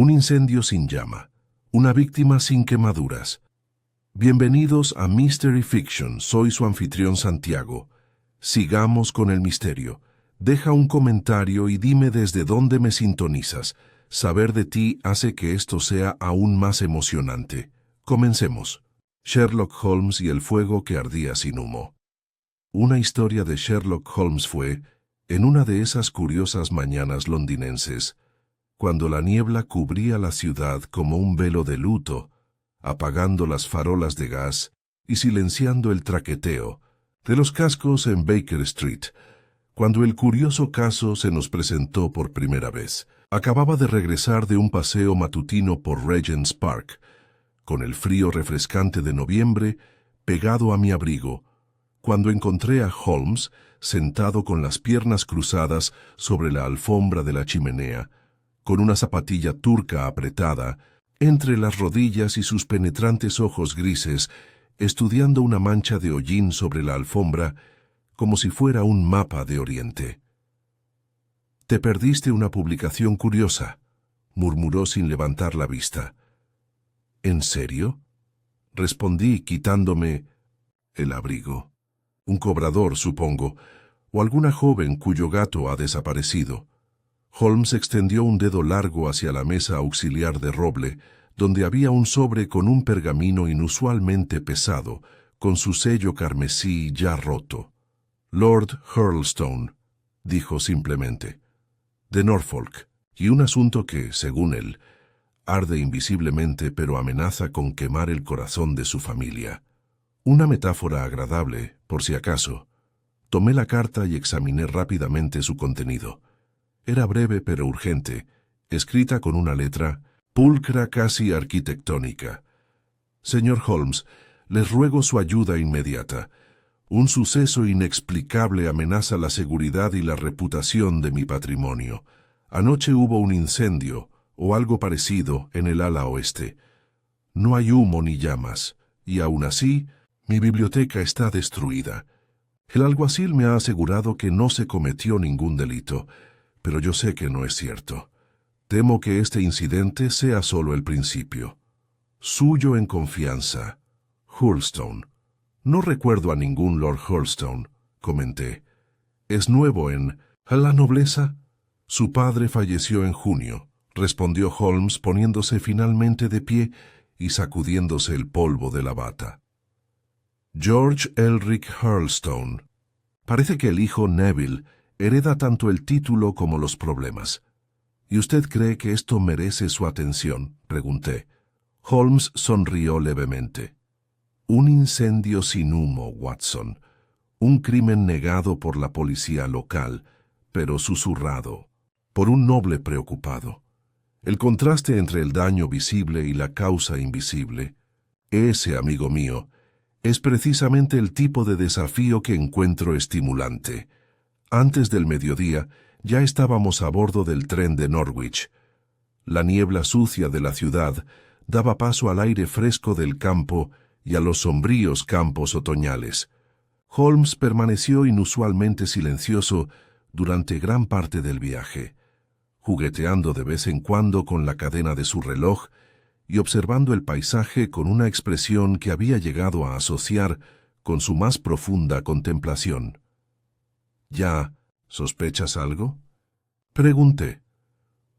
Un incendio sin llama. Una víctima sin quemaduras. Bienvenidos a Mystery Fiction. Soy su anfitrión Santiago. Sigamos con el misterio. Deja un comentario y dime desde dónde me sintonizas. Saber de ti hace que esto sea aún más emocionante. Comencemos. Sherlock Holmes y el fuego que ardía sin humo. Una historia de Sherlock Holmes fue, en una de esas curiosas mañanas londinenses, cuando la niebla cubría la ciudad como un velo de luto, apagando las farolas de gas y silenciando el traqueteo de los cascos en Baker Street, cuando el curioso caso se nos presentó por primera vez. Acababa de regresar de un paseo matutino por Regent's Park, con el frío refrescante de noviembre pegado a mi abrigo, cuando encontré a Holmes sentado con las piernas cruzadas sobre la alfombra de la chimenea, con una zapatilla turca apretada entre las rodillas y sus penetrantes ojos grises, estudiando una mancha de hollín sobre la alfombra como si fuera un mapa de Oriente. «Te perdiste una publicación curiosa», murmuró sin levantar la vista. «¿En serio?», respondí quitándome el abrigo. «Un cobrador, supongo, o alguna joven cuyo gato ha desaparecido». Holmes extendió un dedo largo hacia la mesa auxiliar de roble, donde había un sobre con un pergamino inusualmente pesado, con su sello carmesí ya roto. «Lord Hurlstone», dijo simplemente, «de Norfolk, y un asunto que, según él, arde invisiblemente pero amenaza con quemar el corazón de su familia». Una metáfora agradable, por si acaso. Tomé la carta y examiné rápidamente su contenido. Era breve pero urgente, escrita con una letra pulcra casi arquitectónica. «Señor Holmes, les ruego su ayuda inmediata. Un suceso inexplicable amenaza la seguridad y la reputación de mi patrimonio. Anoche hubo un incendio, o algo parecido, en el ala oeste. No hay humo ni llamas, y aún así, mi biblioteca está destruida. El alguacil me ha asegurado que no se cometió ningún delito, pero yo sé que no es cierto. Temo que este incidente sea solo el principio. Suyo en confianza, Hurlstone». «No recuerdo a ningún Lord Hurlstone», comenté. «¿Es nuevo en la nobleza?» «Su padre falleció en junio», respondió Holmes poniéndose finalmente de pie y sacudiéndose el polvo de la bata. «George Elric Hurlstone. Parece que el hijo Neville hereda tanto el título como los problemas». «¿Y usted cree que esto merece su atención?», pregunté. Holmes sonrió levemente. «Un incendio sin humo, Watson. Un crimen negado por la policía local, pero susurrado por un noble preocupado. El contraste entre el daño visible y la causa invisible. Ese, amigo mío, es precisamente el tipo de desafío que encuentro estimulante». Antes del mediodía, ya estábamos a bordo del tren de Norwich. La niebla sucia de la ciudad daba paso al aire fresco del campo y a los sombríos campos otoñales. Holmes permaneció inusualmente silencioso durante gran parte del viaje, jugueteando de vez en cuando con la cadena de su reloj y observando el paisaje con una expresión que había llegado a asociar con su más profunda contemplación. «¿Ya sospechas algo?», pregunté.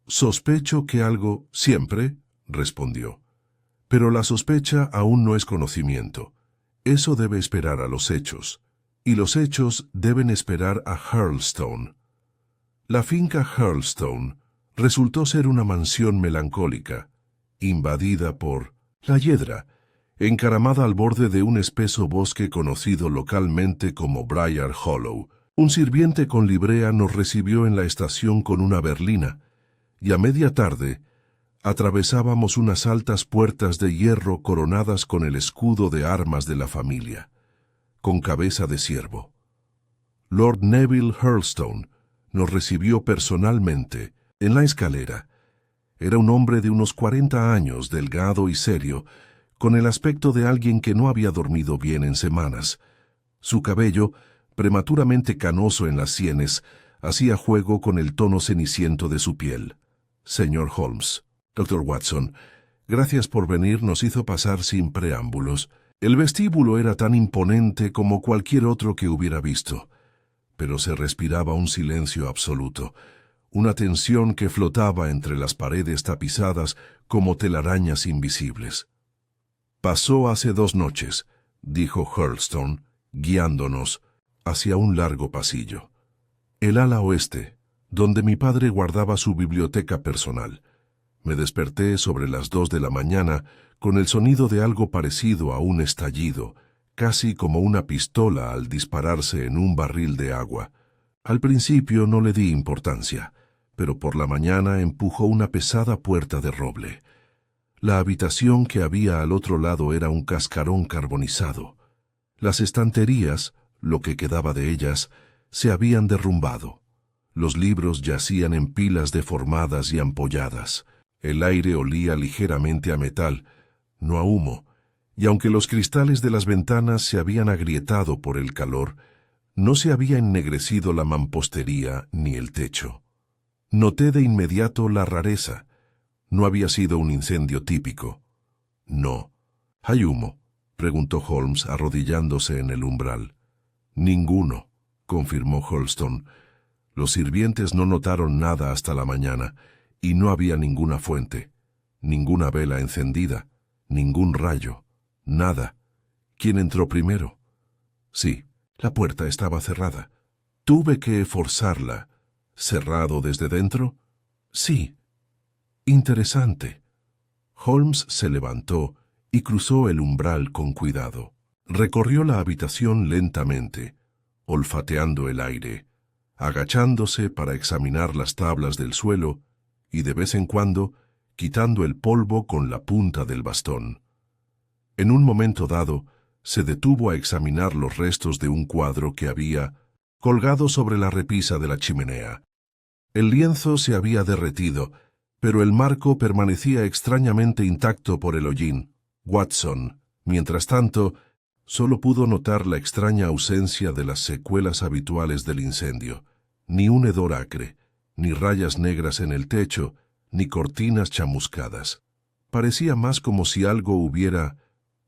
«Sospecho que algo siempre», respondió. «Pero la sospecha aún no es conocimiento. Eso debe esperar a los hechos, y los hechos deben esperar a Hurlstone». La finca Hurlstone resultó ser una mansión melancólica, invadida por la hiedra, encaramada al borde de un espeso bosque conocido localmente como Briar Hollow. Un sirviente con librea nos recibió en la estación con una berlina, y a media tarde atravesábamos unas altas puertas de hierro coronadas con el escudo de armas de la familia, con cabeza de ciervo. Lord Neville Hurlstone nos recibió personalmente en la escalera. Era un hombre de unos 40 años, delgado y serio, con el aspecto de alguien que no había dormido bien en semanas. Su cabello, prematuramente canoso en las sienes, hacía juego con el tono ceniciento de su piel. «Señor Holmes», Doctor Watson, gracias por venir, nos hizo pasar sin preámbulos. El vestíbulo era tan imponente como cualquier otro que hubiera visto, pero se respiraba un silencio absoluto, una tensión que flotaba entre las paredes tapizadas como telarañas invisibles. Pasó hace 2 noches, dijo Hurlstone, guiándonos hacia un largo pasillo. El ala oeste, donde mi padre guardaba su biblioteca personal. Me desperté sobre las 2 de la mañana con el sonido de algo parecido a un estallido, casi como una pistola al dispararse en un barril de agua. Al principio no le di importancia, pero por la mañana empujó una pesada puerta de roble. La habitación que había al otro lado era un cascarón carbonizado. Las estanterías, lo que quedaba de ellas, se habían derrumbado. Los libros yacían en pilas deformadas y ampolladas. El aire olía ligeramente a metal, no a humo, y aunque los cristales de las ventanas se habían agrietado por el calor, no se había ennegrecido la mampostería ni el techo. Noté de inmediato la rareza. No había sido un incendio típico. No. ¿Hay humo?, preguntó Holmes arrodillándose en el umbral. Ninguno, confirmó Hurlstone. Los sirvientes no notaron nada hasta la mañana, y no había ninguna fuente, ninguna vela encendida, ningún rayo, nada. ¿Quién entró primero? Sí, la puerta estaba cerrada. Tuve que forzarla. ¿Cerrado desde dentro? Sí. Interesante. Holmes se levantó y cruzó el umbral con cuidado. Recorrió la habitación lentamente, olfateando el aire, agachándose para examinar las tablas del suelo y de vez en cuando quitando el polvo con la punta del bastón. En un momento dado, se detuvo a examinar los restos de un cuadro que había colgado sobre la repisa de la chimenea. El lienzo se había derretido, pero el marco permanecía extrañamente intacto por el hollín. Watson, mientras tanto, solo pudo notar la extraña ausencia de las secuelas habituales del incendio. Ni un hedor acre, ni rayas negras en el techo, ni cortinas chamuscadas. Parecía más como si algo hubiera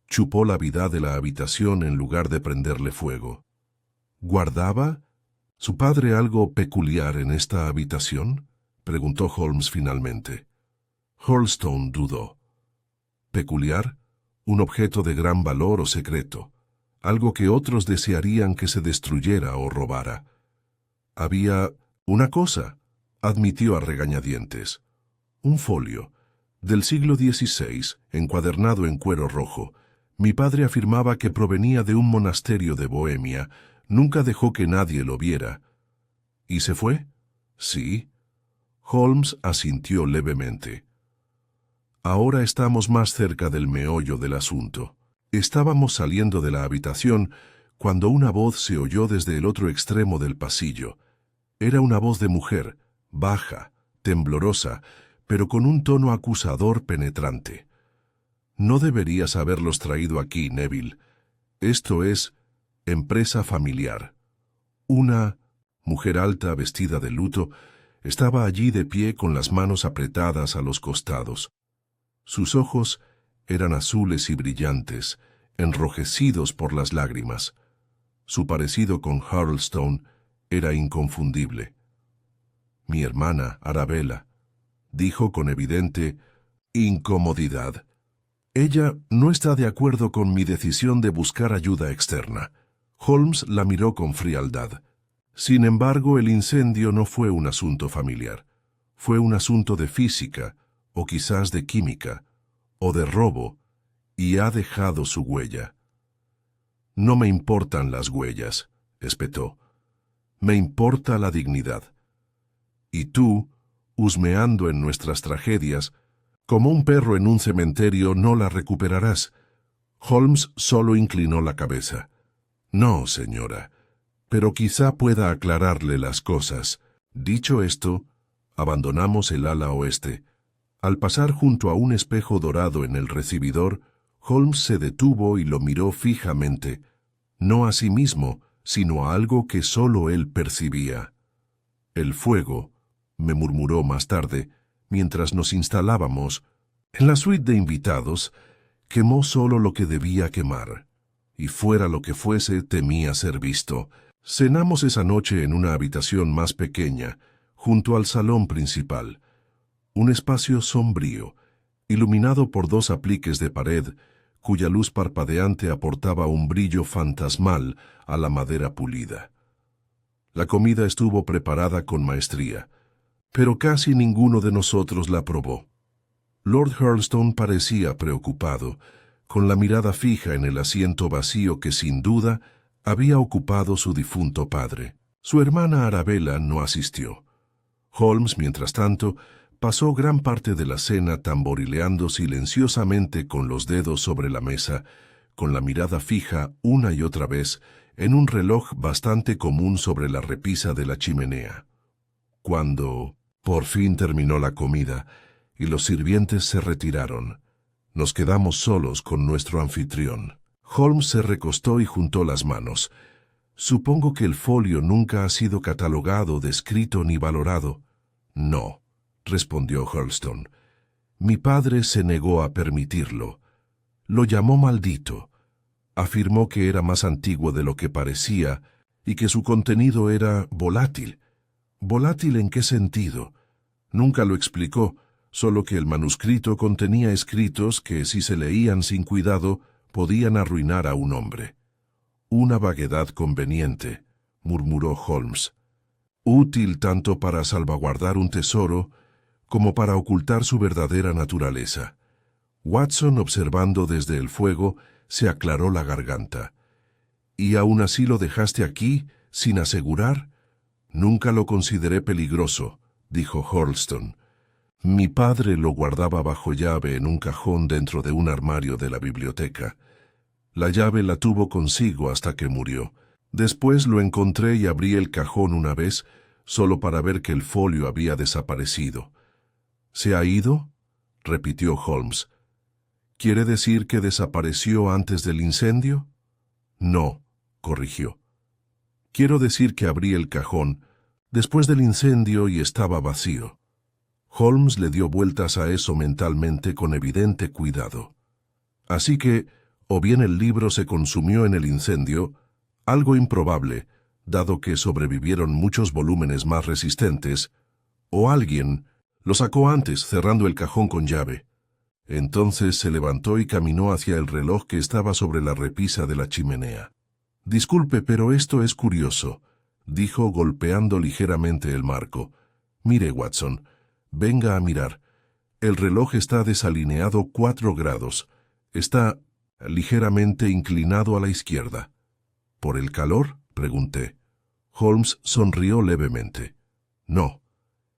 chupó la vida de la habitación en lugar de prenderle fuego. ¿Guardaba su padre algo peculiar en esta habitación?, preguntó Holmes finalmente. Hurlstone dudó. ¿Peculiar? Un objeto de gran valor o secreto, algo que otros desearían que se destruyera o robara. Había una cosa, admitió a regañadientes. Un folio, del siglo XVI, encuadernado en cuero rojo. Mi padre afirmaba que provenía de un monasterio de Bohemia. Nunca dejó que nadie lo viera. ¿Y se fue? Sí. Holmes asintió levemente. Ahora estamos más cerca del meollo del asunto. Estábamos saliendo de la habitación cuando una voz se oyó desde el otro extremo del pasillo. Era una voz de mujer, baja, temblorosa, pero con un tono acusador penetrante. No deberías haberlos traído aquí, Neville. Esto es empresa familiar. Una mujer alta, vestida de luto, estaba allí de pie con las manos apretadas a los costados. Sus ojos eran azules y brillantes, enrojecidos por las lágrimas. Su parecido con Hurlstone era inconfundible. Mi hermana, Arabella, dijo con evidente incomodidad. Ella no está de acuerdo con mi decisión de buscar ayuda externa. Holmes la miró con frialdad. Sin embargo, el incendio no fue un asunto familiar. Fue un asunto de física, o quizás de química, o de robo, y ha dejado su huella. No me importan las huellas, espetó. Me importa la dignidad. Y tú, husmeando en nuestras tragedias, como un perro en un cementerio, no la recuperarás. Holmes solo inclinó la cabeza. No, señora, pero quizá pueda aclararle las cosas. Dicho esto, abandonamos el ala oeste. Al pasar junto a un espejo dorado en el recibidor, Holmes se detuvo y lo miró fijamente, no a sí mismo, sino a algo que solo él percibía. El fuego, me murmuró más tarde, mientras nos instalábamos en la suite de invitados, quemó solo lo que debía quemar, y fuera lo que fuese temía ser visto. Cenamos esa noche en una habitación más pequeña, junto al salón principal, un espacio sombrío, iluminado por dos apliques de pared, cuya luz parpadeante aportaba un brillo fantasmal a la madera pulida. La comida estuvo preparada con maestría, pero casi ninguno de nosotros la probó. Lord Hurlstone parecía preocupado, con la mirada fija en el asiento vacío que sin duda había ocupado su difunto padre. Su hermana Arabella no asistió. Holmes, mientras tanto, pasó gran parte de la cena tamborileando silenciosamente con los dedos sobre la mesa, con la mirada fija una y otra vez en un reloj bastante común sobre la repisa de la chimenea. Cuando por fin terminó la comida y los sirvientes se retiraron, nos quedamos solos con nuestro anfitrión. Holmes se recostó y juntó las manos. Supongo que el folio nunca ha sido catalogado, descrito ni valorado. No, respondió Hurlstone. Mi padre se negó a permitirlo. Lo llamó maldito. Afirmó que era más antiguo de lo que parecía y que su contenido era volátil. ¿Volátil en qué sentido? Nunca lo explicó, solo que el manuscrito contenía escritos que, si se leían sin cuidado, podían arruinar a un hombre. Una vaguedad conveniente, murmuró Holmes. Útil tanto para salvaguardar un tesoro como para ocultar su verdadera naturaleza. Watson, observando desde el fuego, se aclaró la garganta. ¿Y aún así lo dejaste aquí, sin asegurar? Nunca lo consideré peligroso, dijo Hurlstone. Mi padre lo guardaba bajo llave en un cajón dentro de un armario de la biblioteca. La llave la tuvo consigo hasta que murió. Después lo encontré y abrí el cajón una vez, solo para ver que el folio había desaparecido. ¿Se ha ido?, repitió Holmes. ¿Quiere decir que desapareció antes del incendio? No, corrigió. Quiero decir que abrí el cajón después del incendio y estaba vacío. Holmes le dio vueltas a eso mentalmente con evidente cuidado. Así que, o bien el libro se consumió en el incendio, algo improbable, dado que sobrevivieron muchos volúmenes más resistentes, o alguien lo sacó antes, cerrando el cajón con llave. Entonces se levantó y caminó hacia el reloj que estaba sobre la repisa de la chimenea. «Disculpe, pero esto es curioso», dijo golpeando ligeramente el marco. «Mire, Watson, venga a mirar. El reloj está desalineado 4 grados. Está ligeramente inclinado a la izquierda». «¿Por el calor?», pregunté. Holmes sonrió levemente. «No.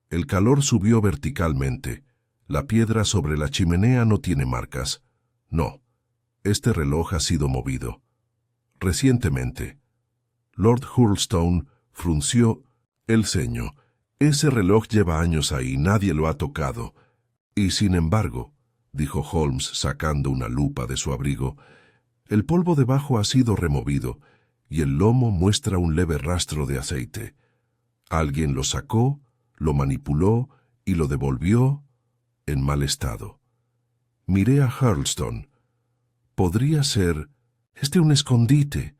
El calor subió verticalmente. La piedra sobre la chimenea no tiene marcas. No. Este reloj ha sido movido. Recientemente». Lord Hurlstone frunció el ceño. «Ese reloj lleva años ahí, nadie lo ha tocado. Y sin embargo», dijo Holmes sacando una lupa de su abrigo, «el polvo debajo ha sido removido y el lomo muestra un leve rastro de aceite. Alguien lo sacó, lo manipuló y lo devolvió en mal estado». Miré a Hurlstone. «Podría ser un escondite.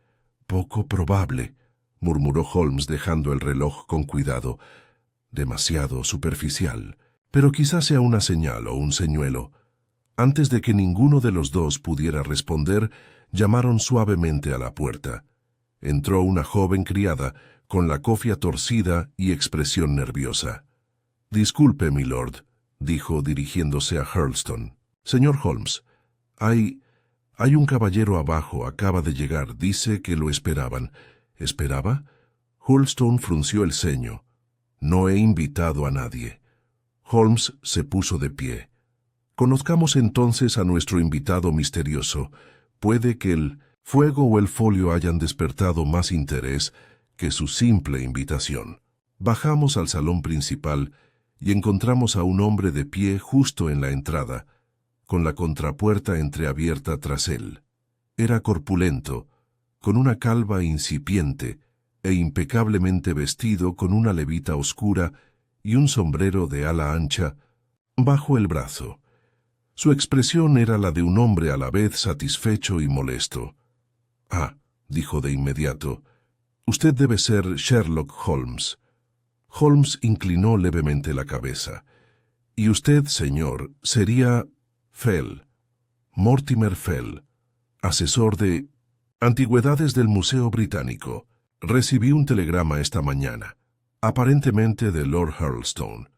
Poco probable», murmuró Holmes dejando el reloj con cuidado. «Demasiado superficial. Pero quizás sea una señal o un señuelo». Antes de que ninguno de los dos pudiera responder, llamaron suavemente a la puerta. Entró una joven criada, con la cofia torcida y expresión nerviosa. «Disculpe, milord», dijo dirigiéndose a Hurlstone. «Señor Holmes, hay un caballero abajo, acaba de llegar, dice que lo esperaban». «¿Esperaba?». Hurlstone frunció el ceño. «No he invitado a nadie». Holmes se puso de pie. «Conozcamos entonces a nuestro invitado misterioso. Puede que el fuego o el folio hayan despertado más interés que su simple invitación». Bajamos al salón principal y encontramos a un hombre de pie justo en la entrada, con la contrapuerta entreabierta tras él. Era corpulento, con una calva incipiente e impecablemente vestido con una levita oscura y un sombrero de ala ancha, bajo el brazo. Su expresión era la de un hombre a la vez satisfecho y molesto. «Ah», dijo de inmediato, «usted debe ser Sherlock Holmes». Holmes inclinó levemente la cabeza. «Y usted, señor, sería Fell, Mortimer Fell, asesor de Antigüedades del Museo Británico. Recibí un telegrama esta mañana, aparentemente de Lord Hurlstone,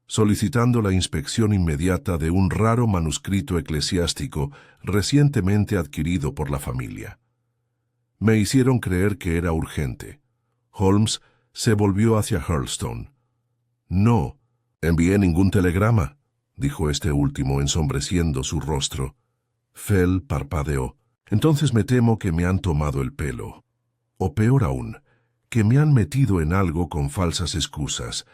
solicitando la inspección inmediata de un raro manuscrito eclesiástico recientemente adquirido por la familia». Me hicieron creer que era urgente. Holmes se volvió hacia Hurlstone. «No, envié ningún telegrama», dijo este último ensombreciendo su rostro. Fell parpadeó. «Entonces me temo que me han tomado el pelo. O peor aún, que me han metido en algo con falsas excusas.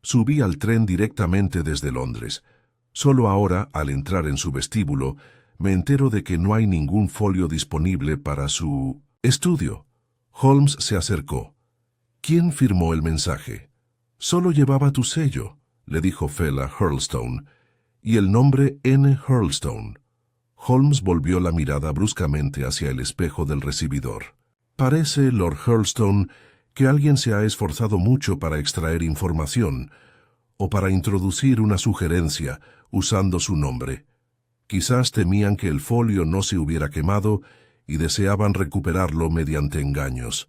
Subí al tren directamente desde Londres. Solo ahora, al entrar en su vestíbulo, me entero de que no hay ningún folio disponible para su estudio». Holmes se acercó. «¿Quién firmó el mensaje?» «Solo llevaba tu sello», le dijo Fell a Hurlstone, «y el nombre N. Hurlstone». Holmes volvió la mirada bruscamente hacia el espejo del recibidor. «Parece, Lord Hurlstone, que alguien se ha esforzado mucho para extraer información, o para introducir una sugerencia usando su nombre. Quizás temían que el folio no se hubiera quemado y deseaban recuperarlo mediante engaños».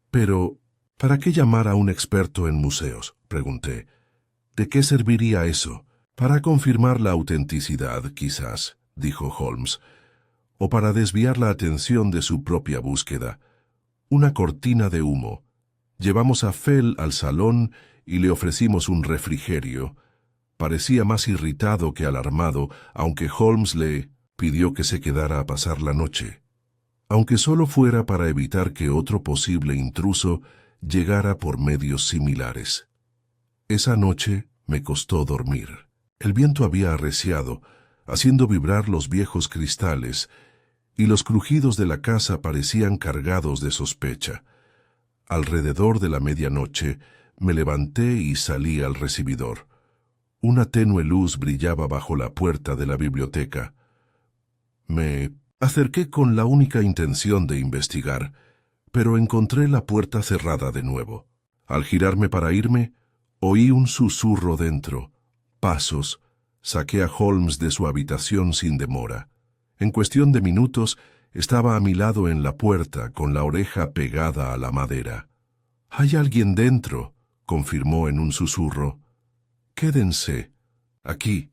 «Pero, ¿para qué llamar a un experto en museos?», pregunté. «¿De qué serviría eso?» «Para confirmar la autenticidad, quizás», dijo Holmes, «o para desviar la atención de su propia búsqueda. Una cortina de humo. Llevamos a Fell al salón y le ofrecimos un refrigerio. Parecía más irritado que alarmado, aunque Holmes le pidió que se quedara a pasar la noche, aunque solo fuera para evitar que otro posible intruso llegara por medios similares. Esa noche me costó dormir. El viento había arreciado, haciendo vibrar los viejos cristales, y los crujidos de la casa parecían cargados de sospecha. Alrededor de la medianoche me levanté y salí al recibidor. Una tenue luz brillaba bajo la puerta de la biblioteca. Me acerqué con la única intención de investigar, pero encontré la puerta cerrada de nuevo. Al girarme para irme, oí un susurro dentro, pasos. Saqué a Holmes de su habitación sin demora. En cuestión de minutos, estaba a mi lado en la puerta, con la oreja pegada a la madera. «Hay alguien dentro», confirmó en un susurro. «Quédense. Aquí».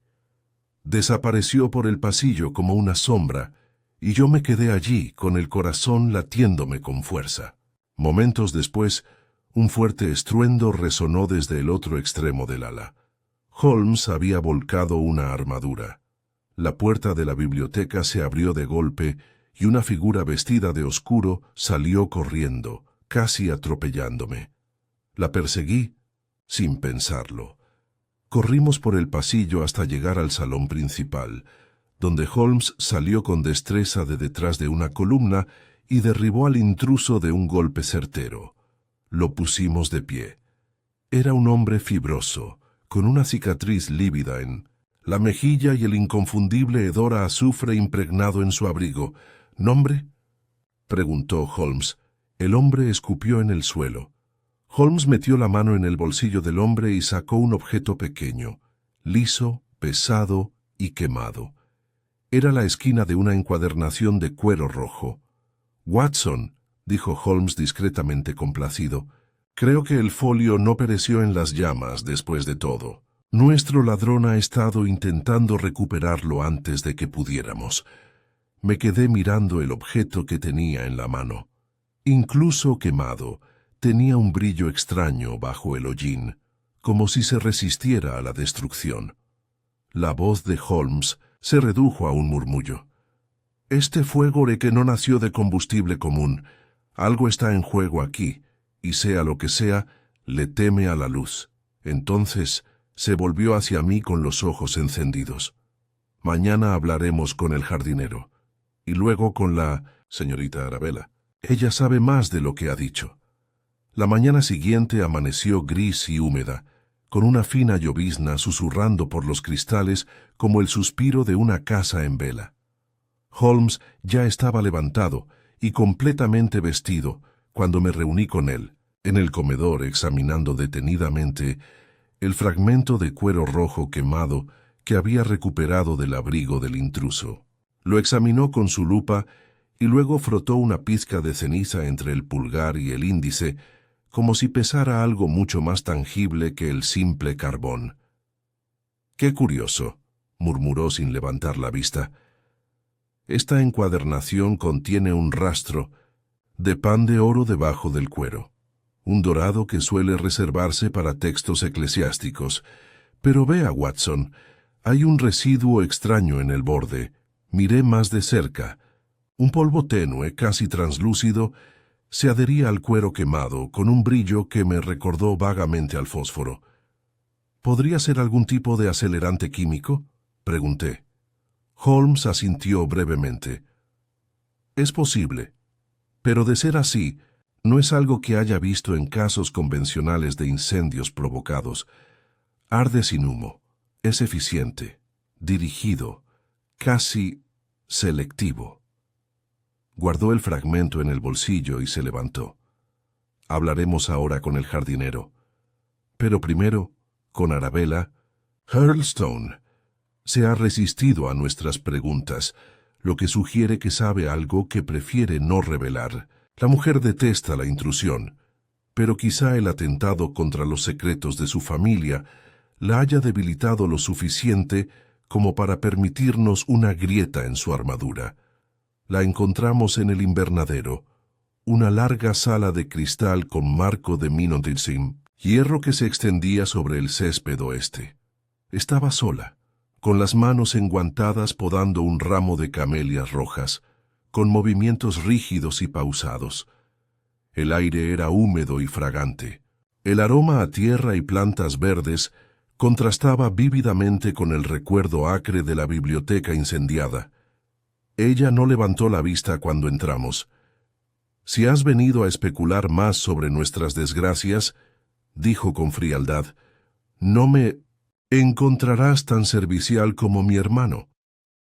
Desapareció por el pasillo como una sombra, y yo me quedé allí, con el corazón latiéndome con fuerza. Momentos después, un fuerte estruendo resonó desde el otro extremo del ala. Holmes había volcado una armadura. La puerta de la biblioteca se abrió de golpe y una figura vestida de oscuro salió corriendo, casi atropellándome. La perseguí sin pensarlo. Corrimos por el pasillo hasta llegar al salón principal, donde Holmes salió con destreza de detrás de una columna y derribó al intruso de un golpe certero. Lo pusimos de pie. Era un hombre fibroso, con una cicatriz lívida en la mejilla y el inconfundible hedor a azufre impregnado en su abrigo. «¿Nombre?», preguntó Holmes. El hombre escupió en el suelo. Holmes metió la mano en el bolsillo del hombre y sacó un objeto pequeño, liso, pesado y quemado. Era la esquina de una encuadernación de cuero rojo. «Watson», dijo Holmes discretamente complacido, «creo que el folio no pereció en las llamas después de todo. Nuestro ladrón ha estado intentando recuperarlo antes de que pudiéramos». Me quedé mirando el objeto que tenía en la mano. Incluso quemado, tenía un brillo extraño bajo el hollín, como si se resistiera a la destrucción. La voz de Holmes se redujo a un murmullo. «Este fuego que no nació de combustible común. Algo está en juego aquí, y sea lo que sea, le teme a la luz». Entonces se volvió hacia mí con los ojos encendidos. «Mañana hablaremos con el jardinero, y luego con la señorita Arabella. Ella sabe más de lo que ha dicho». La mañana siguiente amaneció gris y húmeda, con una fina llovizna susurrando por los cristales como el suspiro de una casa en vela. Holmes ya estaba levantado y completamente vestido cuando me reuní con él, en el comedor examinando detenidamente el fragmento de cuero rojo quemado que había recuperado del abrigo del intruso. Lo examinó con su lupa y luego frotó una pizca de ceniza entre el pulgar y el índice, como si pesara algo mucho más tangible que el simple carbón. «Qué curioso», murmuró sin levantar la vista. «Esta encuadernación contiene un rastro de pan de oro debajo del cuero, un dorado que suele reservarse para textos eclesiásticos. Pero vea, Watson, hay un residuo extraño en el borde. Miré más de cerca. Un polvo tenue, casi translúcido, se adhería al cuero quemado con un brillo que me recordó vagamente al fósforo. ¿Podría ser algún tipo de acelerante químico?», pregunté. Holmes asintió brevemente. «Es posible, pero de ser así, no es algo que haya visto en casos convencionales de incendios provocados. Arde sin humo, es eficiente, dirigido, casi selectivo». Guardó el fragmento en el bolsillo y se levantó. «Hablaremos ahora con el jardinero. Pero primero, con Arabella. Hurlstone se ha resistido a nuestras preguntas, lo que sugiere que sabe algo que prefiere no revelar. La mujer detesta la intrusión, pero quizá el atentado contra los secretos de su familia la haya debilitado lo suficiente como para permitirnos una grieta en su armadura. La encontramos en el invernadero, una larga sala de cristal con marco de minotilsim, hierro que se extendía sobre el césped oeste. Estaba sola, con las manos enguantadas podando un ramo de camelias rojas, con movimientos rígidos y pausados. El aire era húmedo y fragante. El aroma a tierra y plantas verdes contrastaba vívidamente con el recuerdo acre de la biblioteca incendiada. Ella no levantó la vista cuando entramos. «Si has venido a especular más sobre nuestras desgracias», dijo con frialdad, «no me encontrarás tan servicial como mi hermano».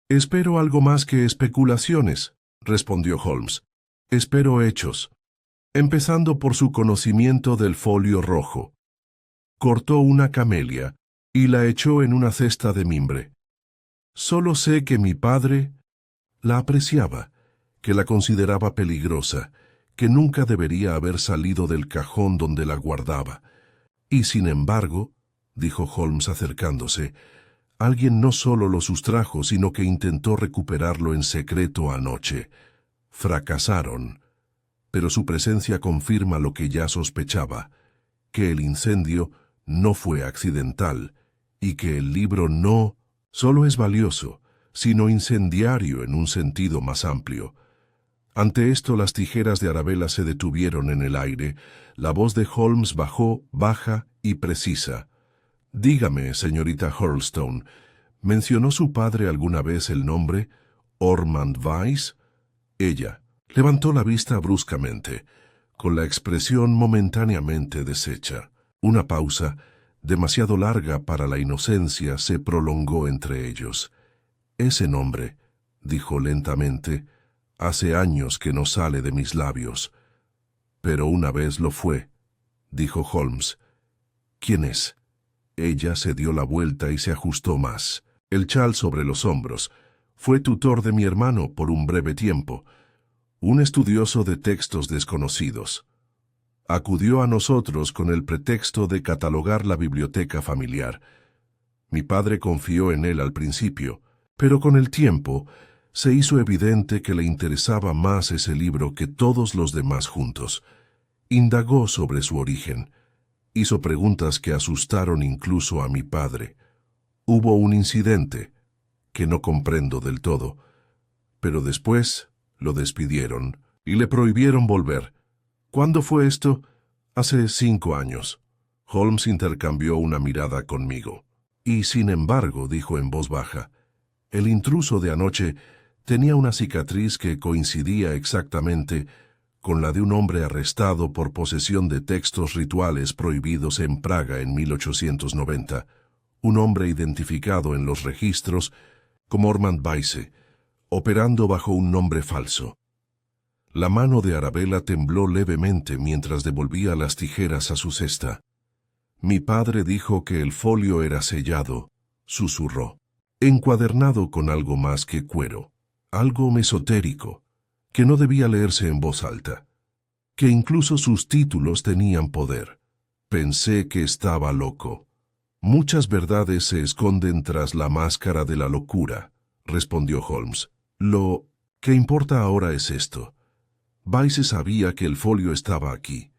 «Espero algo más que especulaciones», respondió Holmes. «Espero hechos, empezando por su conocimiento del folio rojo». Cortó una camelia y la echó en una cesta de mimbre. «Solo sé que mi padre la apreciaba, que la consideraba peligrosa, que nunca debería haber salido del cajón donde la guardaba. Y sin embargo», dijo Holmes acercándose, «alguien no solo lo sustrajo, sino que intentó recuperarlo en secreto anoche. Fracasaron, pero su presencia confirma lo que ya sospechaba, que el incendio no fue accidental y que el libro no solo es valioso, sino incendiario en un sentido más amplio». Ante esto las tijeras de Arabella se detuvieron en el aire. La voz de Holmes bajó, baja y precisa. «Dígame, señorita Hurlstone, ¿mencionó su padre alguna vez el nombre Ormond Weiss?» Ella levantó la vista bruscamente, con la expresión momentáneamente deshecha. Una pausa, demasiado larga para la inocencia, se prolongó entre ellos. «Ese nombre», dijo lentamente, «hace años que no sale de mis labios». «Pero una vez lo fue», dijo Holmes. «¿Quién es?». Ella se dio la vuelta y se ajustó más, el chal sobre los hombros. «Fue tutor de mi hermano por un breve tiempo, un estudioso de textos desconocidos. Acudió a nosotros con el pretexto de catalogar la biblioteca familiar. Mi padre confió en él al principio, pero con el tiempo se hizo evidente que le interesaba más ese libro que todos los demás juntos. Indagó sobre su origen. Hizo preguntas que asustaron incluso a mi padre. Hubo un incidente, que no comprendo del todo, pero después lo despidieron y le prohibieron volver. ¿Cuándo fue esto? Hace 5 años. Holmes intercambió una mirada conmigo. Y sin embargo, dijo en voz baja, el intruso de anoche tenía una cicatriz que coincidía exactamente con la de un hombre arrestado por posesión de textos rituales prohibidos en Praga en 1890, un hombre identificado en los registros como Ormond Weisse, operando bajo un nombre falso. La mano de Arabella tembló levemente mientras devolvía las tijeras a su cesta. Mi padre dijo que el folio era sellado, susurró, encuadernado con algo más que cuero, algo mesotérico, que no debía leerse en voz alta, que incluso sus títulos tenían poder. Pensé que estaba loco. Muchas verdades se esconden tras la máscara de la locura, respondió Holmes. Lo que importa ahora es esto. Weisse sabía que el folio estaba aquí,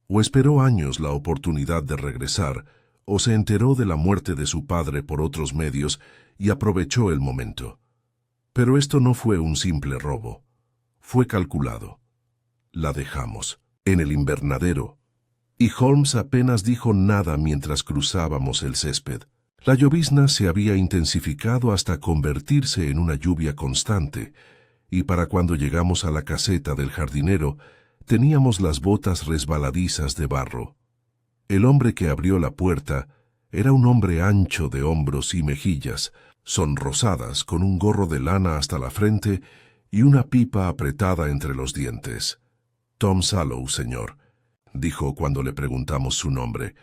o esperó años la oportunidad de regresar, o se enteró de la muerte de su padre por otros medios y aprovechó el momento. Pero esto no fue un simple robo. Fue calculado. La dejamos en el invernadero, y Holmes apenas dijo nada mientras cruzábamos el césped. La llovizna se había intensificado hasta convertirse en una lluvia constante, y para cuando llegamos a la caseta del jardinero, teníamos las botas resbaladizas de barro. El hombre que abrió la puerta era un hombre ancho de hombros y mejillas, sonrosadas, con un gorro de lana hasta la frente y una pipa apretada entre los dientes. Tom Sallow, señor, dijo cuando le preguntamos su nombre.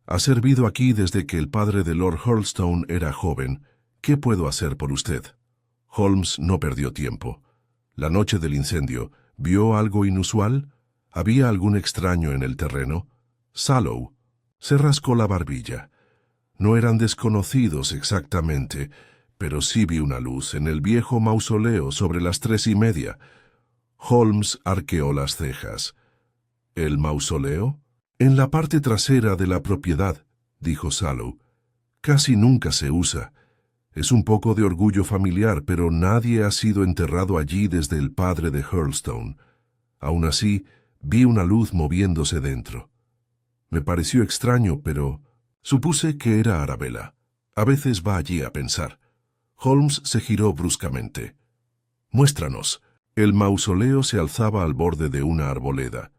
Ha servido aquí desde que el padre de Lord Hurlstone era joven. ¿Qué puedo hacer por usted? Holmes no perdió tiempo. La noche del incendio, ¿vio algo inusual? ¿Había algún extraño en el terreno? Sallow se rascó la barbilla. No eran desconocidos exactamente, pero sí vi una luz en el viejo mausoleo sobre las 3:30. Holmes arqueó las cejas. ¿El mausoleo? En la parte trasera de la propiedad, dijo Sallow. Casi nunca se usa. Es un poco de orgullo familiar, pero nadie ha sido enterrado allí desde el padre de Hurlstone. Aún así, vi una luz moviéndose dentro. Me pareció extraño, pero supuse que era Arabella. A veces va allí a pensar. Holmes se giró bruscamente. Muéstranos. El mausoleo se alzaba al borde de una arboleda,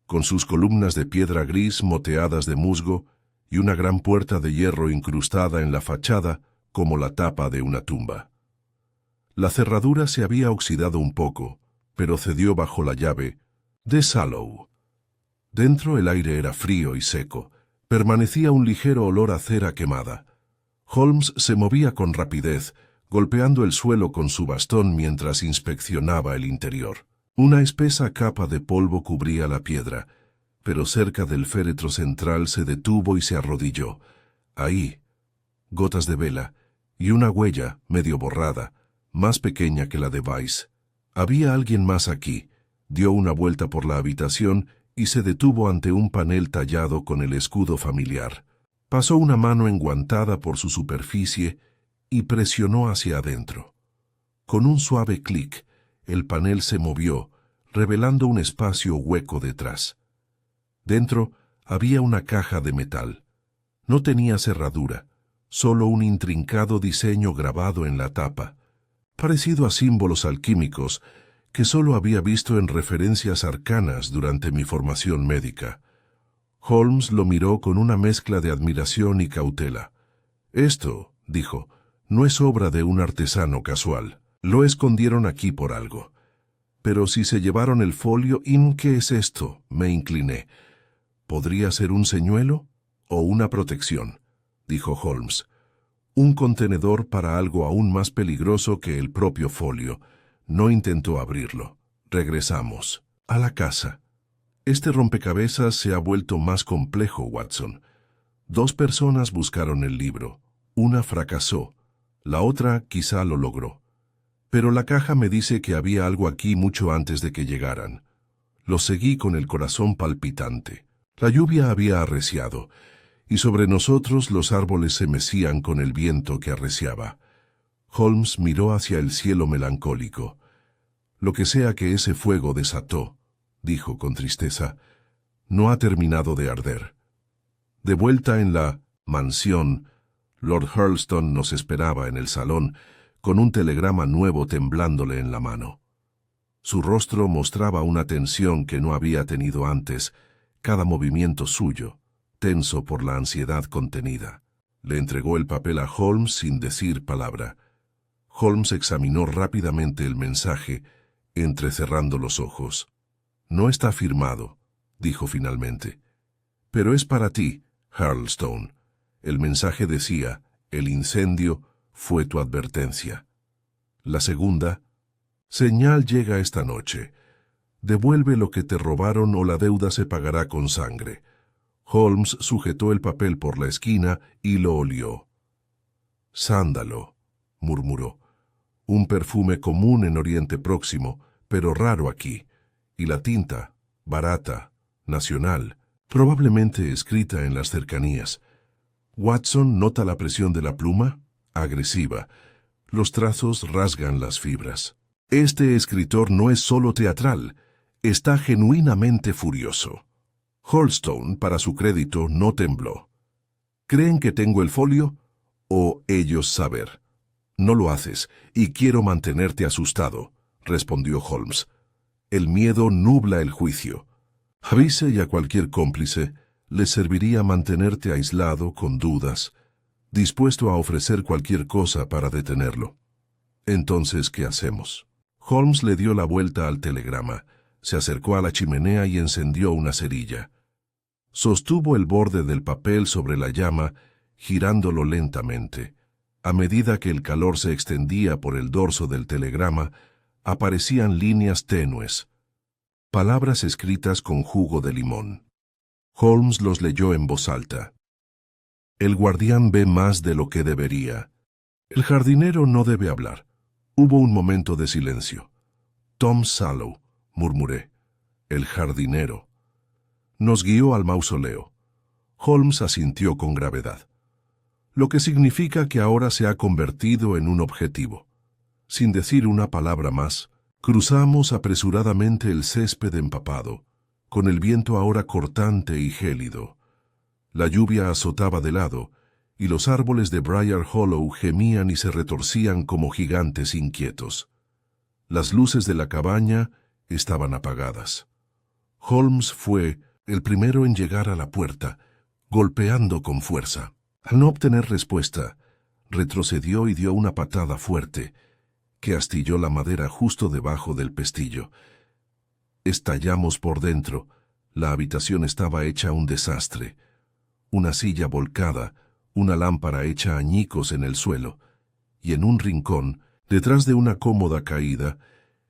con sus columnas de piedra gris moteadas de musgo y una gran puerta de hierro incrustada en la fachada como la tapa de una tumba. La cerradura se había oxidado un poco, pero cedió bajo la llave de Sallow. Dentro el aire era frío y seco. Permanecía un ligero olor a cera quemada. Holmes se movía con rapidez, golpeando el suelo con su bastón mientras inspeccionaba el interior. Una espesa capa de polvo cubría la piedra, pero cerca del féretro central se detuvo y se arrodilló. Ahí, gotas de vela y una huella medio borrada, más pequeña que la de Weisse. Había alguien más aquí. Dio una vuelta por la habitación y se detuvo ante un panel tallado con el escudo familiar. Pasó una mano enguantada por su superficie y presionó hacia adentro. Con un suave clic, el panel se movió, revelando un espacio hueco detrás. Dentro había una caja de metal. No tenía cerradura, solo un intrincado diseño grabado en la tapa, parecido a símbolos alquímicos que solo había visto en referencias arcanas durante mi formación médica. Holmes lo miró con una mezcla de admiración y cautela. Esto, dijo, no es obra de un artesano casual. Lo escondieron aquí por algo. Pero si se llevaron el folio, ¿qué es esto? Me incliné. ¿Podría ser un señuelo o una protección?, dijo Holmes. Un contenedor para algo aún más peligroso que el propio folio. No intentó abrirlo. Regresamos a la casa. Este rompecabezas se ha vuelto más complejo, Watson. 2 personas buscaron el libro. Una fracasó. La otra quizá lo logró. Pero la caja me dice que había algo aquí mucho antes de que llegaran. Lo seguí con el corazón palpitante. La lluvia había arreciado, y sobre nosotros los árboles se mecían con el viento que arreciaba. Holmes miró hacia el cielo melancólico. Lo que sea que ese fuego desató, dijo con tristeza, no ha terminado de arder. De vuelta en la mansión, Lord Hurlstone nos esperaba en el salón, con un telegrama nuevo temblándole en la mano. Su rostro mostraba una tensión que no había tenido antes, cada movimiento suyo, tenso por la ansiedad contenida. Le entregó el papel a Holmes sin decir palabra. Holmes examinó rápidamente el mensaje, entrecerrando los ojos. «No está firmado», dijo finalmente. «Pero es para ti, Hurlstone». El mensaje decía: «El incendio fue tu advertencia». La segunda: «Señal llega esta noche. Devuelve lo que te robaron o la deuda se pagará con sangre». Holmes sujetó el papel por la esquina y lo olió. «Sándalo», murmuró. «Un perfume común en Oriente Próximo, pero raro aquí. Y la tinta, barata, nacional, probablemente escrita en las cercanías». Watson nota la presión de la pluma, agresiva. Los trazos rasgan las fibras. Este escritor no es solo teatral, está genuinamente furioso. Hurlstone, para su crédito, no tembló. ¿Creen que tengo el folio? ¿O ellos saber? «No lo haces, y quiero mantenerte asustado», respondió Holmes. «El miedo nubla el juicio. Avise y a cualquier cómplice le serviría mantenerte aislado con dudas, dispuesto a ofrecer cualquier cosa para detenerlo. Entonces, ¿qué hacemos?» Holmes le dio la vuelta al telegrama, se acercó a la chimenea y encendió una cerilla. Sostuvo el borde del papel sobre la llama, girándolo lentamente. A medida que el calor se extendía por el dorso del telegrama, aparecían líneas tenues, palabras escritas con jugo de limón. Holmes los leyó en voz alta. «El guardián ve más de lo que debería. El jardinero no debe hablar». Hubo un momento de silencio. «Tom Sallow», murmuré. «El jardinero». Nos guió al mausoleo. Holmes asintió con gravedad. «Lo que significa que ahora se ha convertido en un objetivo». Sin decir una palabra más, cruzamos apresuradamente el césped empapado, con el viento ahora cortante y gélido. La lluvia azotaba de lado, y los árboles de Briar Hollow gemían y se retorcían como gigantes inquietos. Las luces de la cabaña estaban apagadas. Holmes fue el primero en llegar a la puerta, golpeando con fuerza. Al no obtener respuesta, retrocedió y dio una patada fuerte, que astilló la madera justo debajo del pestillo. Estallamos por dentro. La habitación estaba hecha un desastre. Una silla volcada, una lámpara hecha añicos en el suelo, y en un rincón, detrás de una cómoda caída,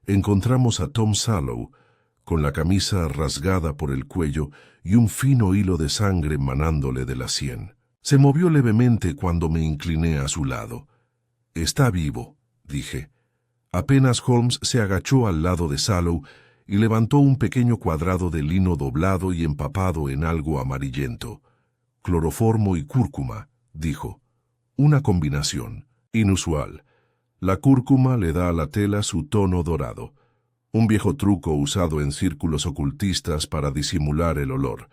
encontramos a Tom Sallow, con la camisa rasgada por el cuello y un fino hilo de sangre manándole de la sien. Se movió levemente cuando me incliné a su lado. «Está vivo», dije. Apenas Holmes se agachó al lado de Sallow y levantó un pequeño cuadrado de lino doblado y empapado en algo amarillento. «Cloroformo y cúrcuma», dijo. «Una combinación inusual. La cúrcuma le da a la tela su tono dorado. Un viejo truco usado en círculos ocultistas para disimular el olor.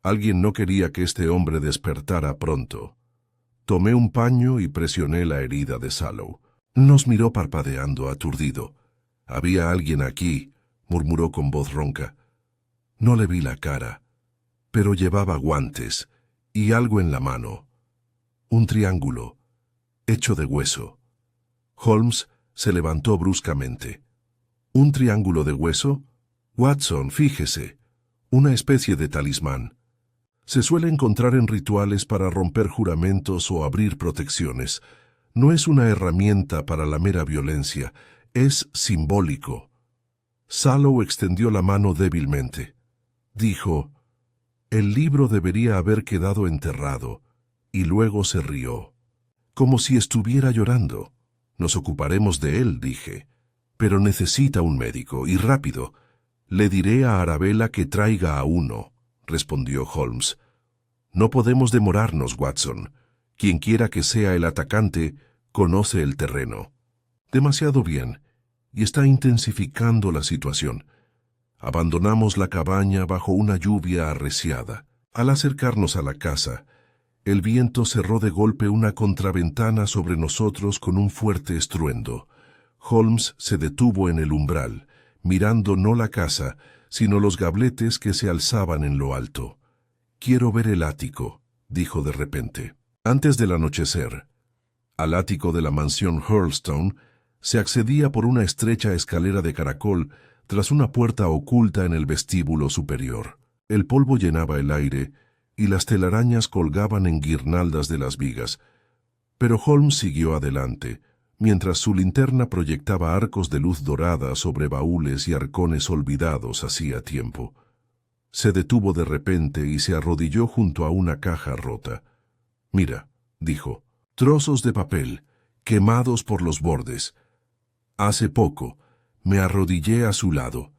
Alguien no quería que este hombre despertara pronto». Tomé un paño y presioné la herida de Sallow. Nos miró parpadeando, aturdido. «Había alguien aquí», murmuró con voz ronca. No le vi la cara, pero llevaba guantes y algo en la mano. Un triángulo, hecho de hueso. Holmes se levantó bruscamente. «¿Un triángulo de hueso? Watson, fíjese. Una especie de talismán. Se suele encontrar en rituales para romper juramentos o abrir protecciones. No es una herramienta para la mera violencia, es simbólico». Sallow extendió la mano débilmente. Dijo: «El libro debería haber quedado enterrado», y luego se rió, como si estuviera llorando. «Nos ocuparemos de él», dije. «Pero necesita un médico, y rápido». «Le diré a Arabella que traiga a uno», respondió Holmes. «No podemos demorarnos, Watson. Quienquiera que sea el atacante, conoce el terreno demasiado bien y está intensificando la situación». Abandonamos la cabaña bajo una lluvia arreciada. Al acercarnos a la casa, el viento cerró de golpe una contraventana sobre nosotros con un fuerte estruendo. Holmes se detuvo en el umbral, mirando no la casa, sino los gabletes que se alzaban en lo alto. «Quiero ver el ático», dijo de repente. Antes del anochecer, al ático de la mansión Hurlstone se accedía por una estrecha escalera de caracol tras una puerta oculta en el vestíbulo superior. El polvo llenaba el aire y las telarañas colgaban en guirnaldas de las vigas, pero Holmes siguió adelante, mientras su linterna proyectaba arcos de luz dorada sobre baúles y arcones olvidados hacía tiempo. Se detuvo de repente y se arrodilló junto a una caja rota. «Mira», dijo, «trozos de papel, quemados por los bordes. Hace poco, me arrodillé a su lado.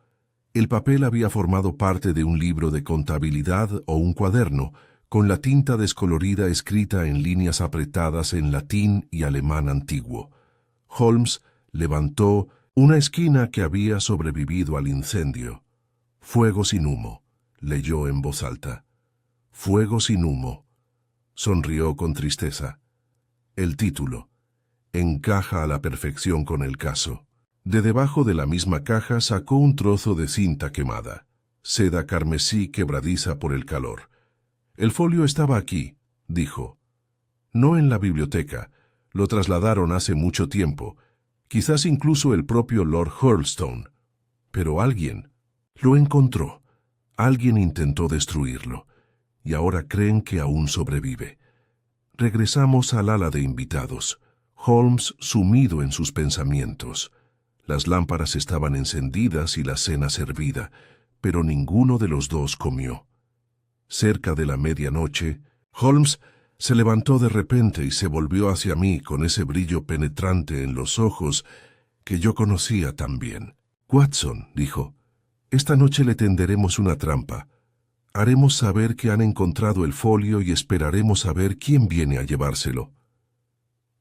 El papel había formado parte de un libro de contabilidad o un cuaderno, con la tinta descolorida escrita en líneas apretadas en latín y alemán antiguo. Holmes levantó una esquina que había sobrevivido al incendio. «Fuego sin humo», leyó en voz alta. «Fuego sin humo». Sonrió con tristeza. El título encaja a la perfección con el caso. De debajo de la misma caja sacó un trozo de cinta quemada, seda carmesí quebradiza por el calor. «El folio estaba aquí», dijo. «No en la biblioteca. Lo trasladaron hace mucho tiempo, quizás incluso el propio Lord Hurlstone. Pero alguien lo encontró. Alguien intentó destruirlo, y ahora creen que aún sobrevive». Regresamos al ala de invitados, Holmes sumido en sus pensamientos. Las lámparas estaban encendidas y la cena servida, pero ninguno de los dos comió. Cerca de la medianoche, Holmes se levantó de repente y se volvió hacia mí con ese brillo penetrante en los ojos que yo conocía tan bien. «Watson», dijo, «esta noche le tenderemos una trampa. Haremos saber que han encontrado el folio y esperaremos a ver quién viene a llevárselo».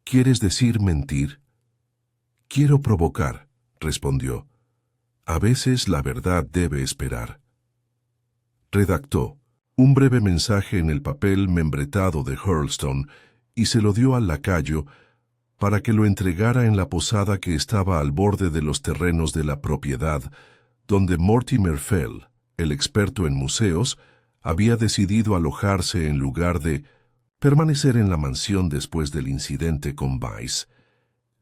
«¿Quieres decir mentir?» «Quiero provocar», respondió. «A veces la verdad debe esperar». Redactó un breve mensaje en el papel membretado de Hurlstone y se lo dio al lacayo para que lo entregara en la posada que estaba al borde de los terrenos de la propiedad, donde Mortimer Fell, el experto en museos, había decidido alojarse en lugar de permanecer en la mansión después del incidente con Vice.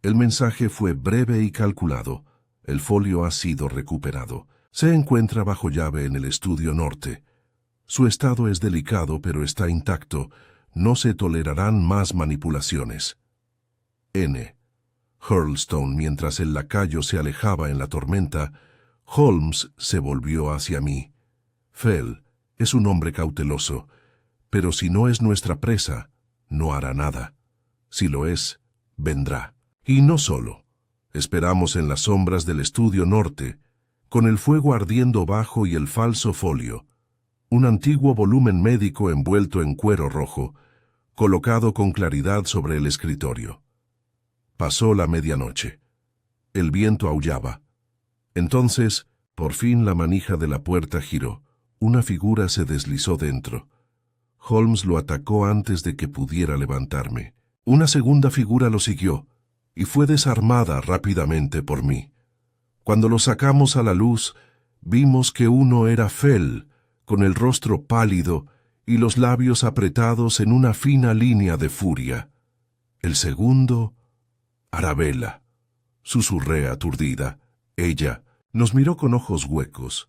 El mensaje fue breve y calculado. El folio ha sido recuperado. Se encuentra bajo llave en el estudio norte. Su estado es delicado, pero está intacto. No se tolerarán más manipulaciones. N. Hurlstone. Mientras el lacayo se alejaba en la tormenta, Holmes se volvió hacia mí. «Fell es un hombre cauteloso, pero si no es nuestra presa, no hará nada. Si lo es, vendrá. Y no solo. Esperamos en las sombras del estudio norte, con el fuego ardiendo bajo y el falso folio, un antiguo volumen médico envuelto en cuero rojo, colocado con claridad sobre el escritorio. Pasó la medianoche. El viento aullaba. Entonces, por fin la manija de la puerta giró. Una figura se deslizó dentro. Holmes lo atacó antes de que pudiera levantarme. Una segunda figura lo siguió, y fue desarmada rápidamente por mí. Cuando lo sacamos a la luz, vimos que uno era Fell, con el rostro pálido y los labios apretados en una fina línea de furia. El segundo, Arabella. Susurré aturdida. Ella nos miró con ojos huecos.